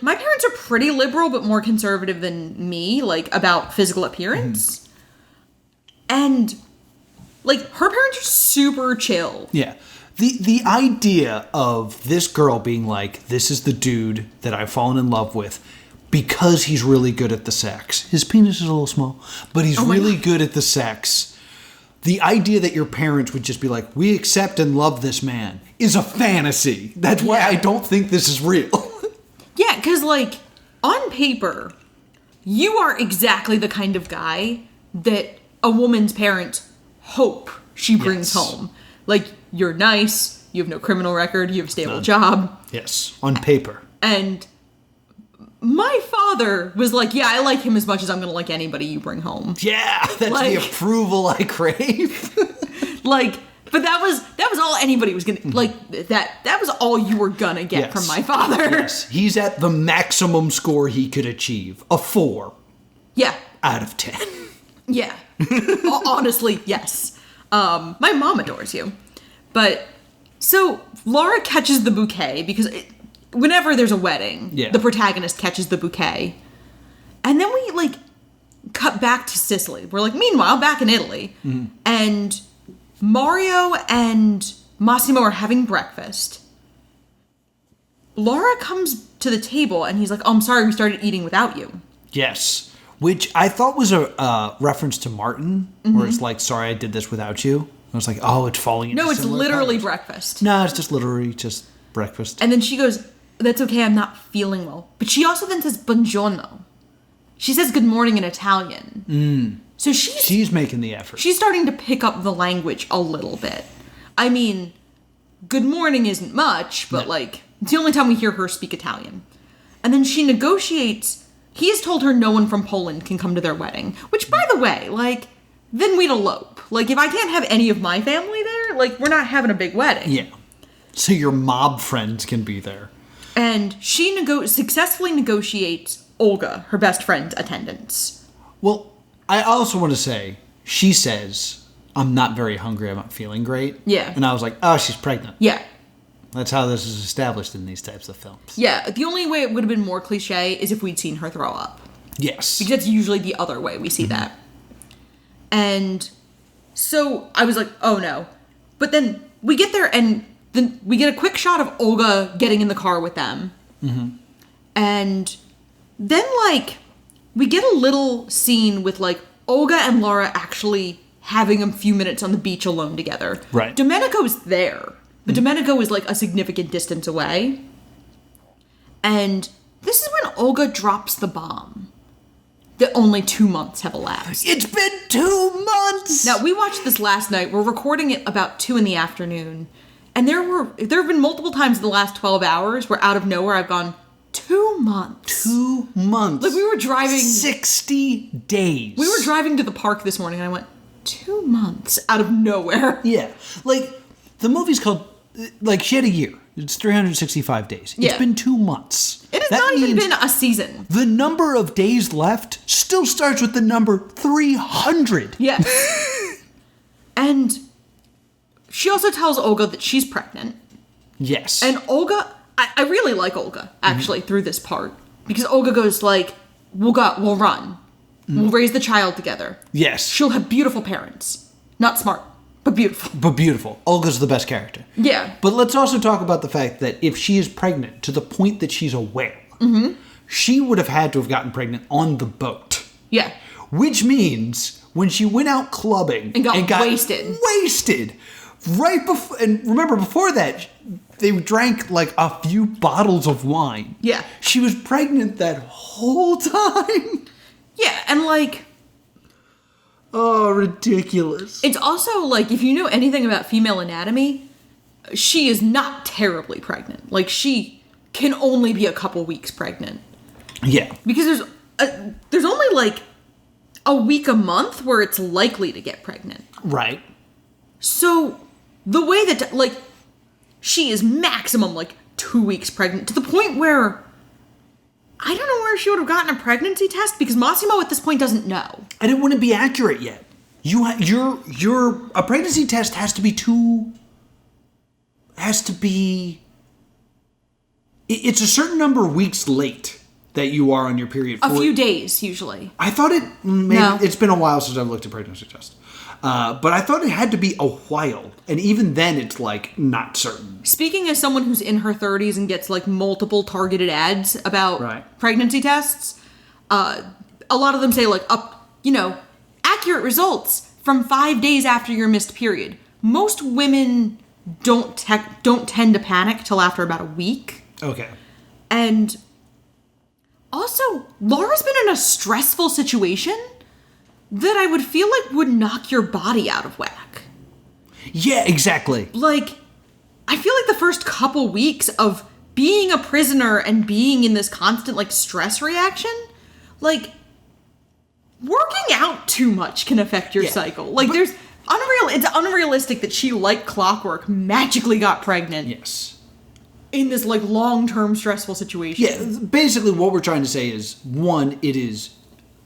my parents are pretty liberal, but more conservative than me, like, about physical appearance. And, like, her parents are super chill. Yeah. The idea of this girl being like, this is the dude that I've fallen in love with because he's really good at the sex. His penis is a little small, but he's really good at the sex. The idea that your parents would just be like, we accept and love this man is a fantasy. That's why I don't think this is real. Yeah, because, like, on paper, you are exactly the kind of guy that a woman's parents hope she brings home. Like, you're nice, you have no criminal record, you have a stable job. Yes, on paper. And my father was like, yeah, I like him as much as I'm going to like anybody you bring home. Yeah, that's the approval I crave. Like, but that was all anybody was going to, like, that was all you were going to get from my father. Yes, he's at the maximum score he could achieve. A 4. Yeah. Out of 10. Yeah. Honestly, yes. My mom adores you. But, so, Laura catches the bouquet because whenever there's a wedding, the protagonist catches the bouquet. And then we, like, cut back to Sicily. We're like, meanwhile, back in Italy. And Mario and Massimo are having breakfast. Laura comes to the table and he's like, oh, I'm sorry we started eating without you. Yes. Which I thought was a reference to Martin, where it's like, sorry I did this without you. I was like, oh, it's falling into No, it's similar literally patterns. breakfast. No, it's just literally just breakfast. And then she goes, that's okay, I'm not feeling well. But she also then says buongiorno. She says good morning in Italian. So She's making the effort. she's starting to pick up the language a little bit. I mean, good morning isn't much, but like, it's the only time we hear her speak Italian. And then she negotiates. He has told her no one from Poland can come to their wedding. Which, by the way, like, then we'd elope. Like, if I can't have any of my family there, like, we're not having a big wedding. Yeah. So your mob friends can be there. And she successfully negotiates Olga, her best friend's attendance. Well, I also want to say, she says, I'm not very hungry, I'm not feeling great. Yeah. And I was like, oh, she's pregnant. Yeah. That's how this is established in these types of films. Yeah, the only way it would have been more cliche is if we'd seen her throw up. Yes. Because that's usually the other way we see that. And so I was like, oh no. But then we get there and then we get a quick shot of Olga getting in the car with them. And then, like, we get a little scene with, like, Olga and Laura actually having a few minutes on the beach alone together. Right. Domenico's there. But Domenico is, like, a significant distance away. And this is when Olga drops the bomb. That only 2 months have elapsed. It's been 2 months! Now, we watched this last night. We're recording it about 2 in the afternoon. And there have been multiple times in the last 12 hours where out of nowhere I've gone, 2 months. 2 months. Like, we were driving... 60 days. We were driving to the park this morning and I went, 2 months out of nowhere. Yeah. Like, the movie's called... Like, she had a year. It's 365 days. Yeah. It's been 2 months. It has That not even means been a season. the number of days left still starts with the number 300. Yes. And she also tells Olga that she's pregnant. Yes. And Olga, I really like Olga, actually, through this part. Because Olga goes like, we'll run. We'll raise the child together. yes. She'll have beautiful parents. Not smart, but beautiful. But beautiful. Olga's the best character. Yeah. But let's also talk about the fact that if she is pregnant to the point that she's aware, she would have had to have gotten pregnant on the boat. Yeah. Which means when she went out clubbing And got wasted. Right before, and remember before that, they drank like a few bottles of wine. Yeah. She was pregnant that whole time. Yeah, and like, Oh, ridiculous. it's also like, if you know anything about female anatomy, she is not terribly pregnant. Like, she can only be a couple weeks pregnant. Yeah. Because there's only like a week a month where it's likely to get pregnant. Right. So the way that, like, she is maximum like 2 weeks pregnant to the point where I don't know where she would have gotten a pregnancy test because Massimo at this point doesn't know. And it wouldn't be accurate yet. A pregnancy test has to be it's a certain number of weeks late that you are on your period. A few days usually. I thought No. it's been a while since I've looked at pregnancy tests. But I thought it had to be a while. And even then it's like not certain. Speaking as someone who's in her 30s and gets like multiple targeted ads about Right. pregnancy tests, a lot of them say like accurate results from 5 days after your missed period. Most women don't tend to panic till after about a week. Okay. And also, Laura's been in a stressful situation that I would feel like would knock your body out of whack. Yeah, exactly. Like, I feel like the first couple weeks of being a prisoner and being in this constant, like, stress reaction, like, working out too much can affect your cycle. Like, it's unrealistic that she, like clockwork, magically got pregnant. Yes. In this, like, long-term stressful situation. Yeah, basically what we're trying to say is, one, it is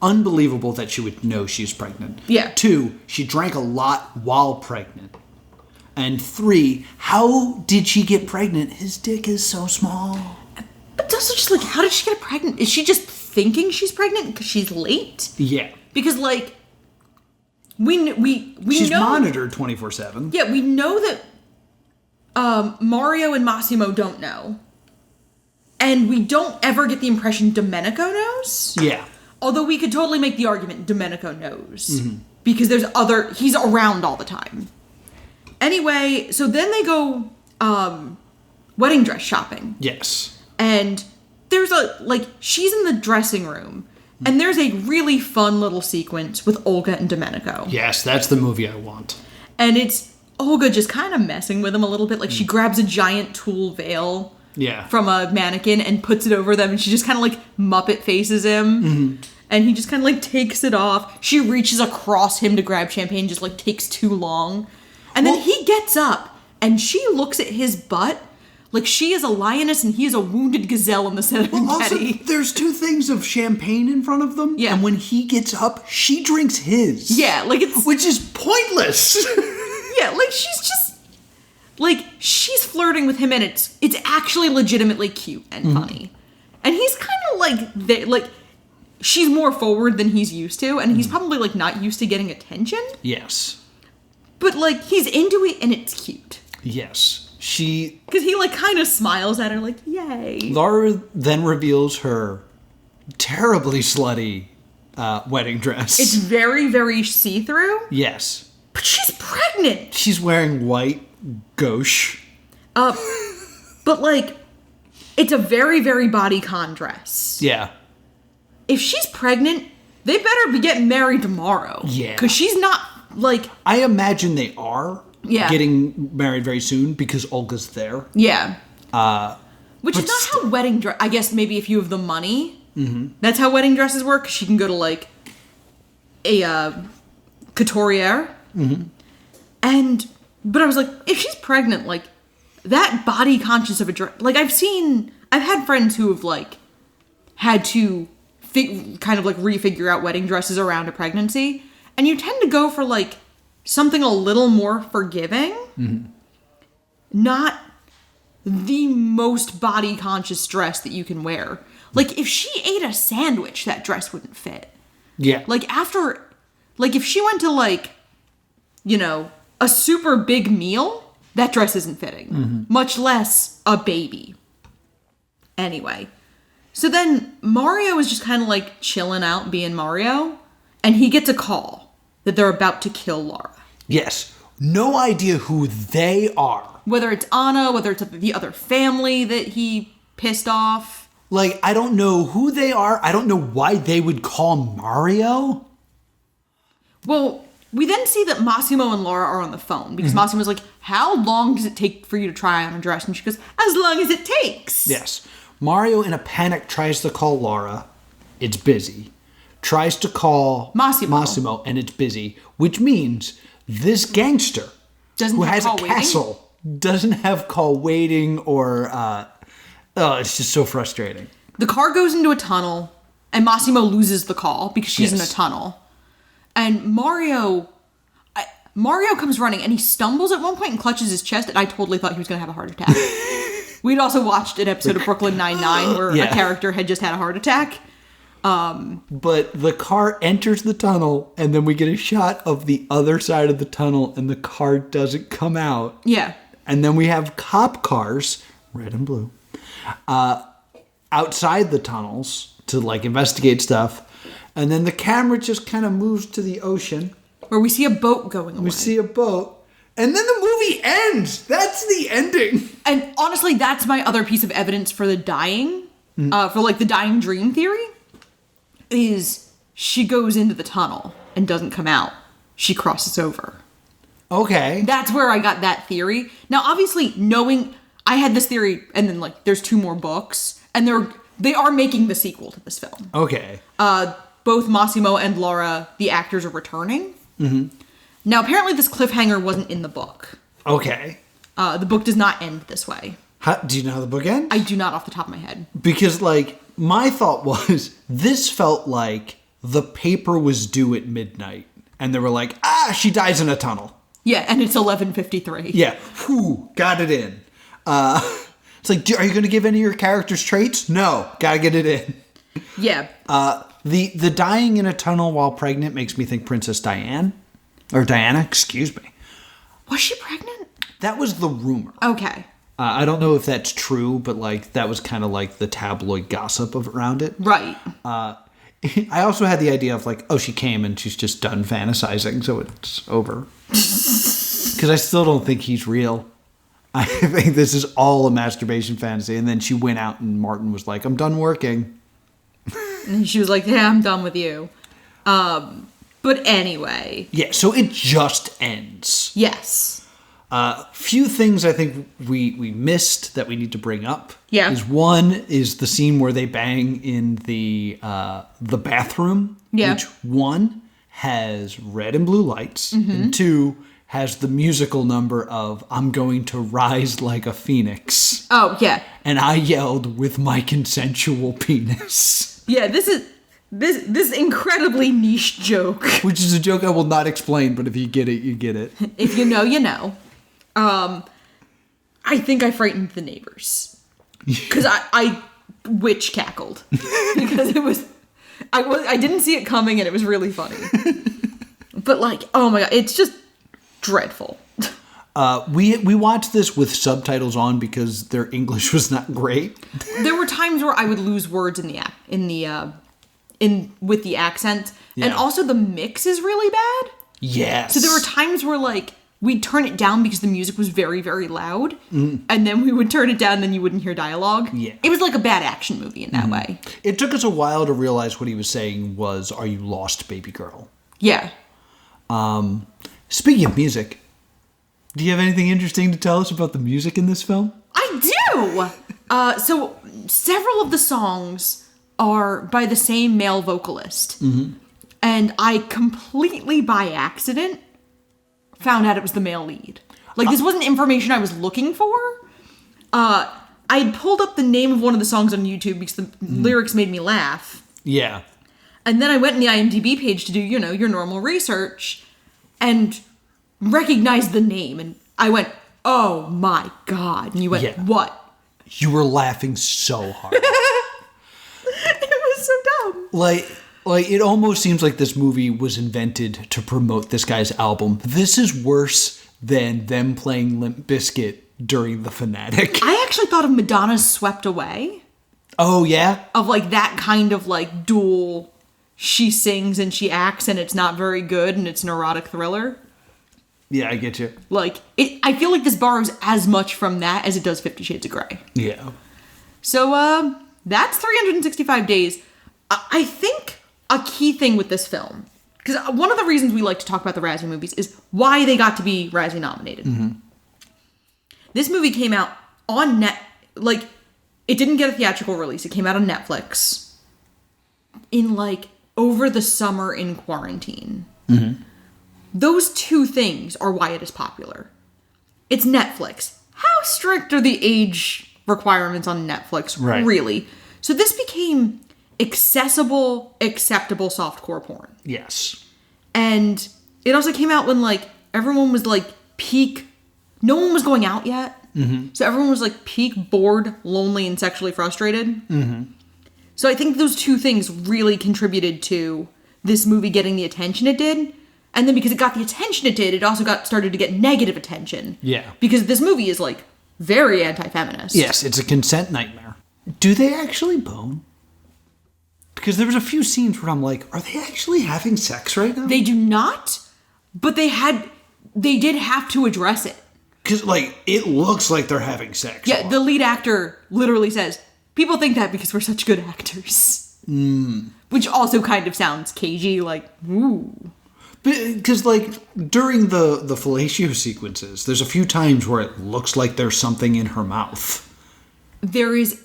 unbelievable that she would know she's pregnant. Yeah. 2, she drank a lot while pregnant. And 3, how did she get pregnant? His dick is so small. But it's also just, like, how did she get pregnant? Is she just thinking she's pregnant because she's late? Yeah. Because, like, we She's know, monitored 24/7. Yeah, we know that Mario and Massimo don't know. And we don't ever get the impression Domenico knows. Yeah. Although we could totally make the argument Domenico knows. Because he's around all the time. Anyway, so then they go wedding dress shopping. Yes. And there's she's in the dressing room. And there's a really fun little sequence with Olga and Domenico. Yes, that's the movie I want. And it's Olga just kind of messing with him a little bit. Like, she grabs a giant tulle veil from a mannequin and puts it over them. And she just kind of, Muppet faces him. And he just kind of, takes it off. She reaches across him to grab champagne, just, takes too long. And then he gets up, and she looks at his butt like she is a lioness and he is a wounded gazelle in the center of Also, there's two things of champagne in front of them. Yeah. And when he gets up, she drinks his. Yeah, it's... Which is pointless. Yeah, she's just... she's flirting with him, and it's actually legitimately cute and funny. And he's kind of she's more forward than he's used to, and he's probably, not used to getting attention. Yes. But, he's into it, and it's cute. Yes. Because he, kind of smiles at her, yay. Laura then reveals her terribly slutty wedding dress. It's very, very see-through. Yes. But she's pregnant! She's wearing white gauche. But, it's a very, very bodycon dress. Yeah. If she's pregnant, they better be getting married tomorrow. Yeah. Because she's not, I imagine they are Yeah. getting married very soon because Olga's there. Yeah. Which is not how wedding dress... I guess maybe if you have the money, that's how wedding dresses work. She can go to, a couturier. But I was if she's pregnant, that body conscious of a dress... I've had friends who have, had to refigure out wedding dresses around a pregnancy. And you tend to go for, something a little more forgiving. Not the most body conscious dress that you can wear. If she ate a sandwich, that dress wouldn't fit. Yeah. If she went to a super big meal, that dress isn't fitting. Much less a baby. Anyway. So then Mario is just kind of chilling out being Mario. And he gets a call that they're about to kill Laura. Yes. No idea who they are. Whether it's Anna, whether it's the other family that he pissed off. I don't know who they are. I don't know why they would call Mario. Well, we then see that Massimo and Laura are on the phone. Because Massimo's how long does it take for you to try on a dress? And she goes, as long as it takes. Yes. Mario, in a panic, tries to call Laura. It's busy. Tries to call Massimo, and it's busy. Which means this gangster who has a castle doesn't have call waiting or... it's just so frustrating. The car goes into a tunnel, and Massimo loses the call because she's in a tunnel. And Mario comes running, and he stumbles at one point and clutches his chest, and I totally thought he was going to have a heart attack. We'd also watched an episode of Brooklyn Nine-Nine where a character had just had a heart attack. But the car enters the tunnel, and then we get a shot of the other side of the tunnel, and the car doesn't come out. Yeah. And then we have cop cars, red and blue, outside the tunnels to investigate stuff. And then the camera just kind of moves to the ocean. Where we see a boat going away. We see a boat. And then the movie ends. That's the ending. And honestly, that's my other piece of evidence for the dying, for the dying dream theory, is she goes into the tunnel and doesn't come out. She crosses over. Okay. That's where I got that theory. Now, obviously, knowing I had this theory, and then there's 2 more books, and they are making the sequel to this film. Okay. Both Massimo and Laura, the actors, are returning. Now, apparently this cliffhanger wasn't in the book. Okay. The book does not end this way. Do you know how the book ends? I do not off the top of my head. Because, my thought was, this felt like the paper was due at midnight. And they were she dies in a tunnel. Yeah, and it's 11:53. Yeah. Whew, got it in. It's are you going to give any of your characters traits? No, gotta get it in. Yeah. The dying in a tunnel while pregnant makes me think Princess Diane. Or Diana, excuse me. Was she pregnant? That was the rumor. Okay. I don't know if that's true, but like that was kind of like the tabloid gossip around it. Right. I also had the idea of like, oh, she came and she's just done fantasizing, so it's over. Because I still don't think he's real. I think this is all a masturbation fantasy. And then she went out and Martin was like, I'm done working. And she was like, yeah, I'm done with you. But anyway. Yeah, so it just ends. Yes. Few things I think we missed that we need to bring up. Yeah. One is the scene where they bang in the bathroom. Yeah. Which one has red and blue lights, and two has the musical number of I'm going to rise like a phoenix. Oh, yeah. And I yelled with my consensual penis. Yeah, this is this incredibly niche joke. Which is a joke I will not explain, but if you get it, you get it. If you know, you know. I think I frightened the neighbors. Because I witch cackled. Because I didn't see it coming and it was really funny. But like, oh my god, it's just dreadful. We watched this with subtitles on because their English was not great. There were times where I would lose words with the accent, and also the mix is really bad. Yes. So there were times where like we'd turn it down because the music was very, very loud, and then we would turn it down, and then you wouldn't hear dialogue. Yeah. It was like a bad action movie in that way. It took us a while to realize what he was saying was, "Are you lost, baby girl?" Yeah. Speaking of music, do you have anything interesting to tell us about the music in this film? I do! So several of the songs are by the same male vocalist. And I completely by accident found out it was the male lead. Like, this wasn't information I was looking for. I pulled up the name of one of the songs on YouTube because the lyrics made me laugh. Yeah. And then I went in the IMDb page to do, you know, your normal research and recognized the name. And I went, oh my god. And you went, what? You were laughing so hard. It was so dumb. Like it almost seems like this movie was invented to promote this guy's album. This is worse than them playing Limp Bizkit during The Fanatic. I actually thought of Madonna's Swept Away. Oh, yeah? Of like that kind of like dual, she sings and she acts and it's not very good and it's an erotic thriller. Yeah, I get you. Like, I feel like this borrows as much from that as it does 50 Shades of Grey. Yeah. So, that's 365 Days. I think a key thing with this film, because one of the reasons we like to talk about the Razzie movies is why they got to be Razzie nominated. This movie came out on it didn't get a theatrical release. It came out on Netflix in like over the summer in quarantine. Those two things are why it is popular. It's Netflix. How strict are the age requirements on Netflix, really? So this became accessible, acceptable softcore porn. Yes. And it also came out when like everyone was like peak, no one was going out yet. So everyone was like peak bored, lonely, and sexually frustrated. So I think those two things really contributed to this movie getting the attention it did. And then because it got the attention it did, it also started to get negative attention. Yeah. Because this movie is like very anti-feminist. Yes, it's a consent nightmare. Do they actually bone? Because there was a few scenes where I'm like, are they actually having sex right now? They do not, but they did have to address it. Because, like, it looks like they're having sex. Yeah, the lead actor literally says, people think that because we're such good actors. Which also kind of sounds cagey, like, ooh. Because, like, during the fellatio sequences, there's a few times where it looks like there's something in her mouth. There is...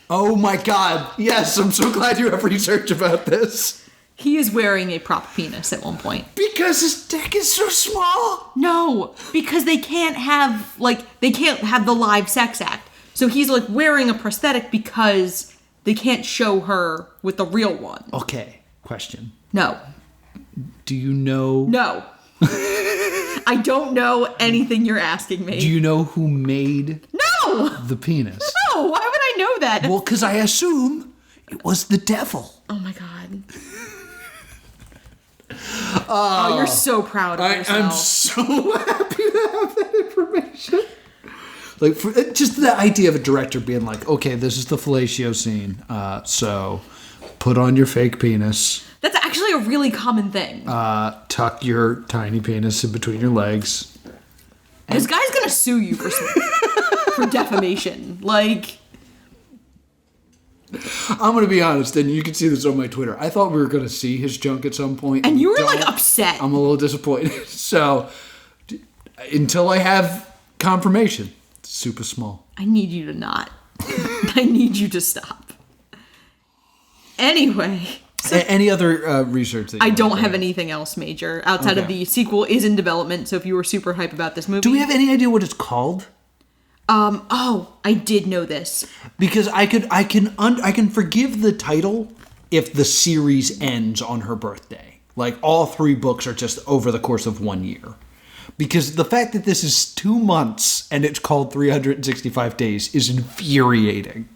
Oh my god, yes, I'm so glad you have research about this. He is wearing a prop penis at one point. Because his dick is so small? No, because they can't have the live sex act. So he's, like, wearing a prosthetic because they can't show her with the real one. Okay, question. No. Do you know... No. I don't know anything you're asking me. Do you know who made... No! The penis? No, why would I know that? Well, because I assume it was the devil. Oh my god. Oh, you're so proud of yourself. I'm so happy to have that information. Like, just the idea of a director being like, okay, this is the fellatio scene, so put on your fake penis. That's actually a really common thing. Tuck your tiny penis in between your legs. This guy's gonna sue you for defamation. Like, I'm gonna be honest, and you can see this on my Twitter. I thought we were gonna see his junk at some point, and you were like upset. I'm a little disappointed. So until I have confirmation, it's super small. I need you to not. I need you to stop. Anyway. So any other research that you I don't want to have bring up? anything else major outside of the sequel is in development. So if you were super hype about this movie, Do we have any idea what it's called? Oh, I did know this. Because I can forgive the title if the series ends on her birthday. Like all 3 books are just over the course of 1 year. Because the fact that this is 2 months and it's called 365 Days is infuriating.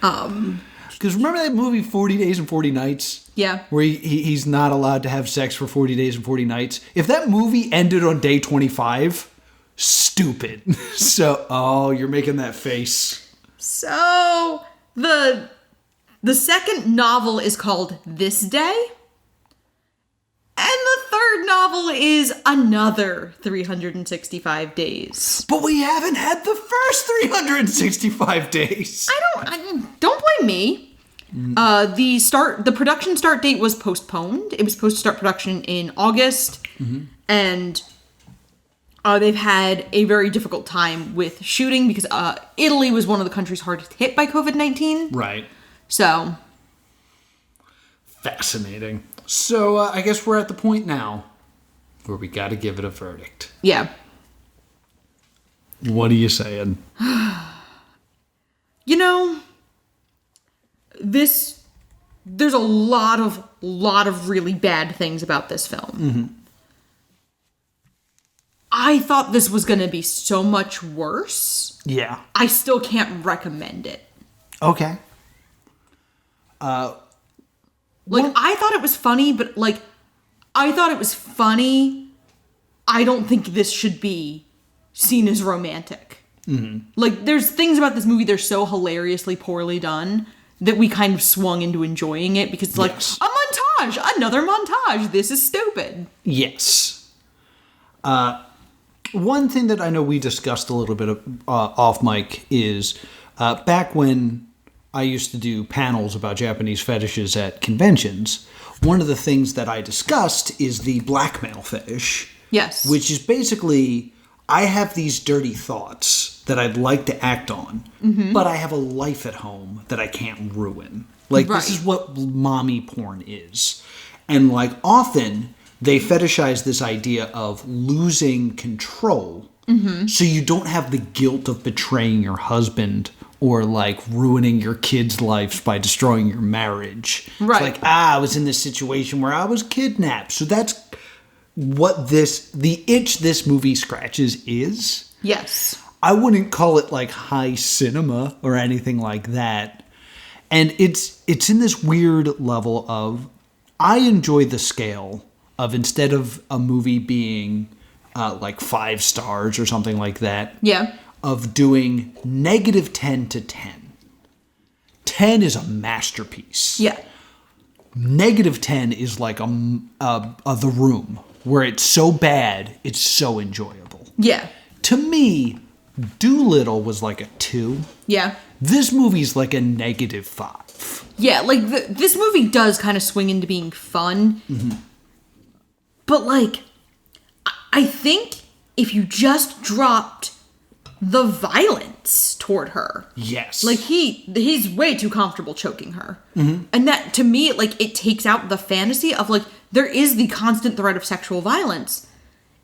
Because remember that movie 40 Days and 40 Nights? Yeah. Where he's not allowed to have sex for 40 days and 40 nights? If that movie ended on day 25, stupid. So, you're making that face. So the second novel is called This Day. And the third novel is Another 365 Days. But we haven't had the first 365 days. Don't blame me. The production start date was postponed. It was supposed to start production in August, and they've had a very difficult time with shooting because Italy was one of the countries hardest hit by COVID-19. Right. So Fascinating. So I guess we're at the point now where we got to give it a verdict. yeah, What are you saying? you know, there's a lot of really bad things about this film. I thought this was going to be so much worse. Yeah. I still can't recommend it. Okay. I thought it was funny, but I thought it was funny. I don't think this should be seen as romantic. There's things about this movie that are so hilariously poorly done that we kind of swung into enjoying it because it's Yes. a montage, another montage. This is stupid. Yes. One thing that I know we discussed a little bit of, off mic is back when I used to do panels about Japanese fetishes at conventions, one of the things that I discussed is the blackmail fetish. Yes. Which is basically, I have these dirty thoughts that I'd like to act on, but I have a life at home that I can't ruin. This Right. is what mommy porn is. And often they fetishize this idea of losing control, so you don't have the guilt of betraying your husband or ruining your kids' lives by destroying your marriage. Right. It's I was in this situation where I was kidnapped. So that's what the itch this movie scratches is. Yes. I wouldn't call it high cinema or anything like that. And it's in this weird level of, I enjoy the scale of, instead of a movie being 5 stars or something like that. Yeah. Of doing -10 to 10. 10 is a masterpiece. Yeah. -10 is The Room, where it's so bad, it's so enjoyable. Yeah. To me, Doolittle was a 2. Yeah. This movie's a -5. Yeah, this movie does kind of swing into being fun. But, I think if you just dropped the violence toward her. Yes. He's way too comfortable choking her. And that, to me, it takes out the fantasy of, there is the constant threat of sexual violence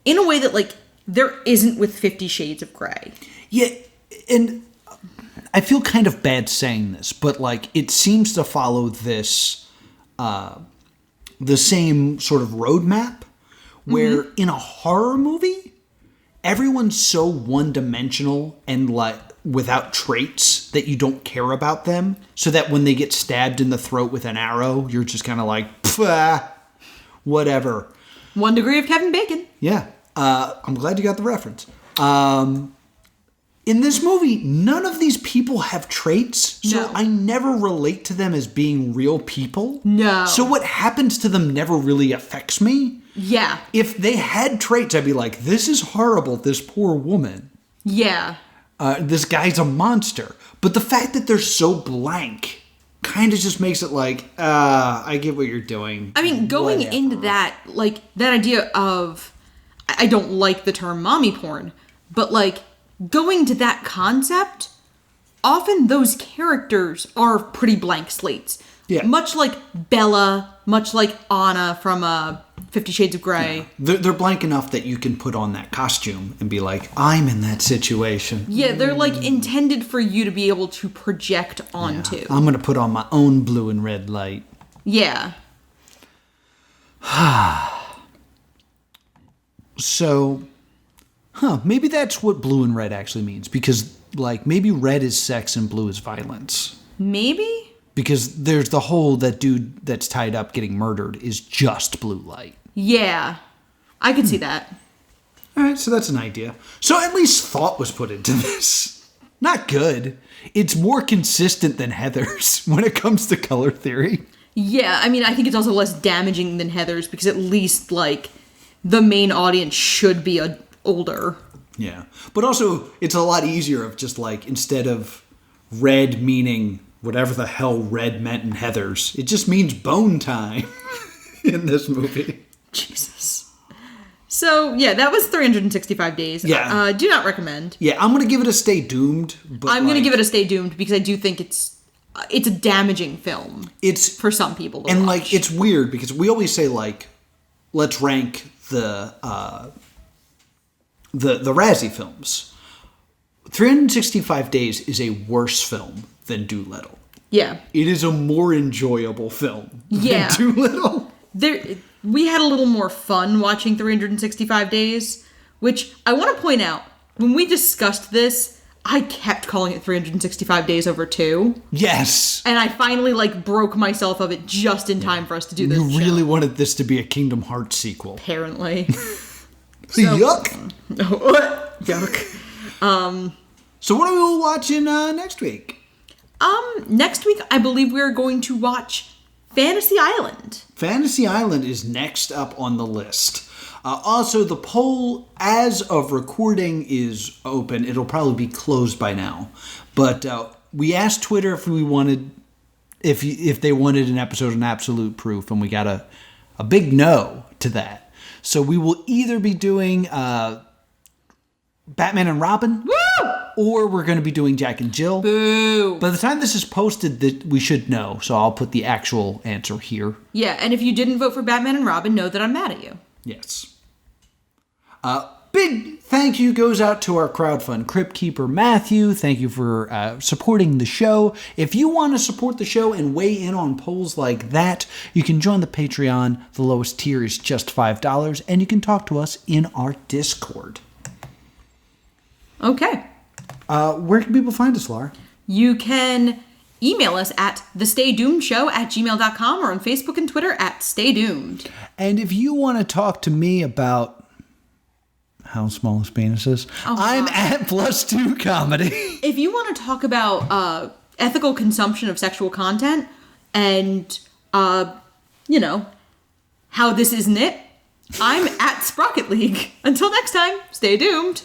in a way that, there isn't with 50 Shades of Grey. Yeah, and I feel kind of bad saying this, but it seems to follow this, the same sort of roadmap, where in a horror movie, everyone's so one-dimensional and without traits that you don't care about them, so that when they get stabbed in the throat with an arrow, you're just kind of "Pfah, whatever." 1 degree of Kevin Bacon. Yeah. I'm glad you got the reference. In this movie, none of these people have traits, so No. I never relate to them as being real people. No. So what happens to them never really affects me. Yeah. If they had traits, I'd be like, this is horrible, this poor woman. Yeah. This guy's a monster. But the fact that they're so blank kind of just makes it like, I get what you're doing. I mean, going Whatever. into that, like, that idea of, I don't like the term mommy porn, but, like, going to that concept, often those characters are pretty blank slates. Yeah. Much like Bella, much like Anna from 50 Shades of Grey. They're blank enough that you can put on that costume and be like, I'm in that situation. Yeah, they're, like, intended for you to be able to project onto. I'm going to put on my own blue and red light. Yeah. So, maybe that's what blue and red actually means. Because, like, maybe red is sex and blue is violence. Maybe? Because there's the whole that dude that's tied up getting murdered is just blue light. Yeah. I could see that. All right, so that's an idea. So at least thought was put into this. Not good. It's more consistent than Heather's when it comes to color theory. Yeah, I mean, I think it's also less damaging than Heather's because at least, like, the main audience should be older. Yeah. But also, it's a lot easier of just like, instead of red meaning whatever the hell red meant in Heather's, it just means bone time in this movie. Jesus. So, yeah, that was 365 days. Yeah. Do not recommend. Yeah, I'm going to give it a stay doomed. But I'm going to give it a stay doomed because I do think it's a damaging film. It's for some people to and watch. like it's weird because we always say like, let's rank the Razzie films. 365 Days is a worse film than Doolittle. Yeah. It is a more enjoyable film Yeah. than Doolittle. We had a little more fun watching 365 Days, which I want to point out, when we discussed this, I kept calling it 365 Days over 2. Yes. And I finally, like, broke myself of it just in time for us to do this You really show. wanted this to be a Kingdom Hearts sequel. Apparently. Yuck. Yuck. So what are we watching next week? Next week, I believe we're going to watch Fantasy Island. Fantasy Island is next up on the list. Also, the poll as of recording is open. It'll probably be closed by now. But we asked Twitter if we wanted, if they wanted an episode on Absolute Proof, and we got a big no to that. So we will either be doing Batman and Robin, Woo! or we're going to be doing Jack and Jill. Boo! By the time this is posted, that we should know. So I'll put the actual answer here. Yeah, and if you didn't vote for Batman and Robin, know that I'm mad at you. Yes. Big thank you goes out to our crowdfund Cryptkeepper Mathew. Thank you for supporting the show. If you want to support the show and weigh in on polls like that, you can join the Patreon. The lowest tier is just $5, and you can talk to us in our Discord. Okay. Where can people find us, Laura? You can email us at thestaydoomshow@gmail.com or on Facebook and Twitter at StayDoomed. And if you want to talk to me about how small is penises, I'm at +2 Comedy. If you want to talk about ethical consumption of sexual content and, how this isn't it, I'm at Sprocket League. Until next time, stay doomed.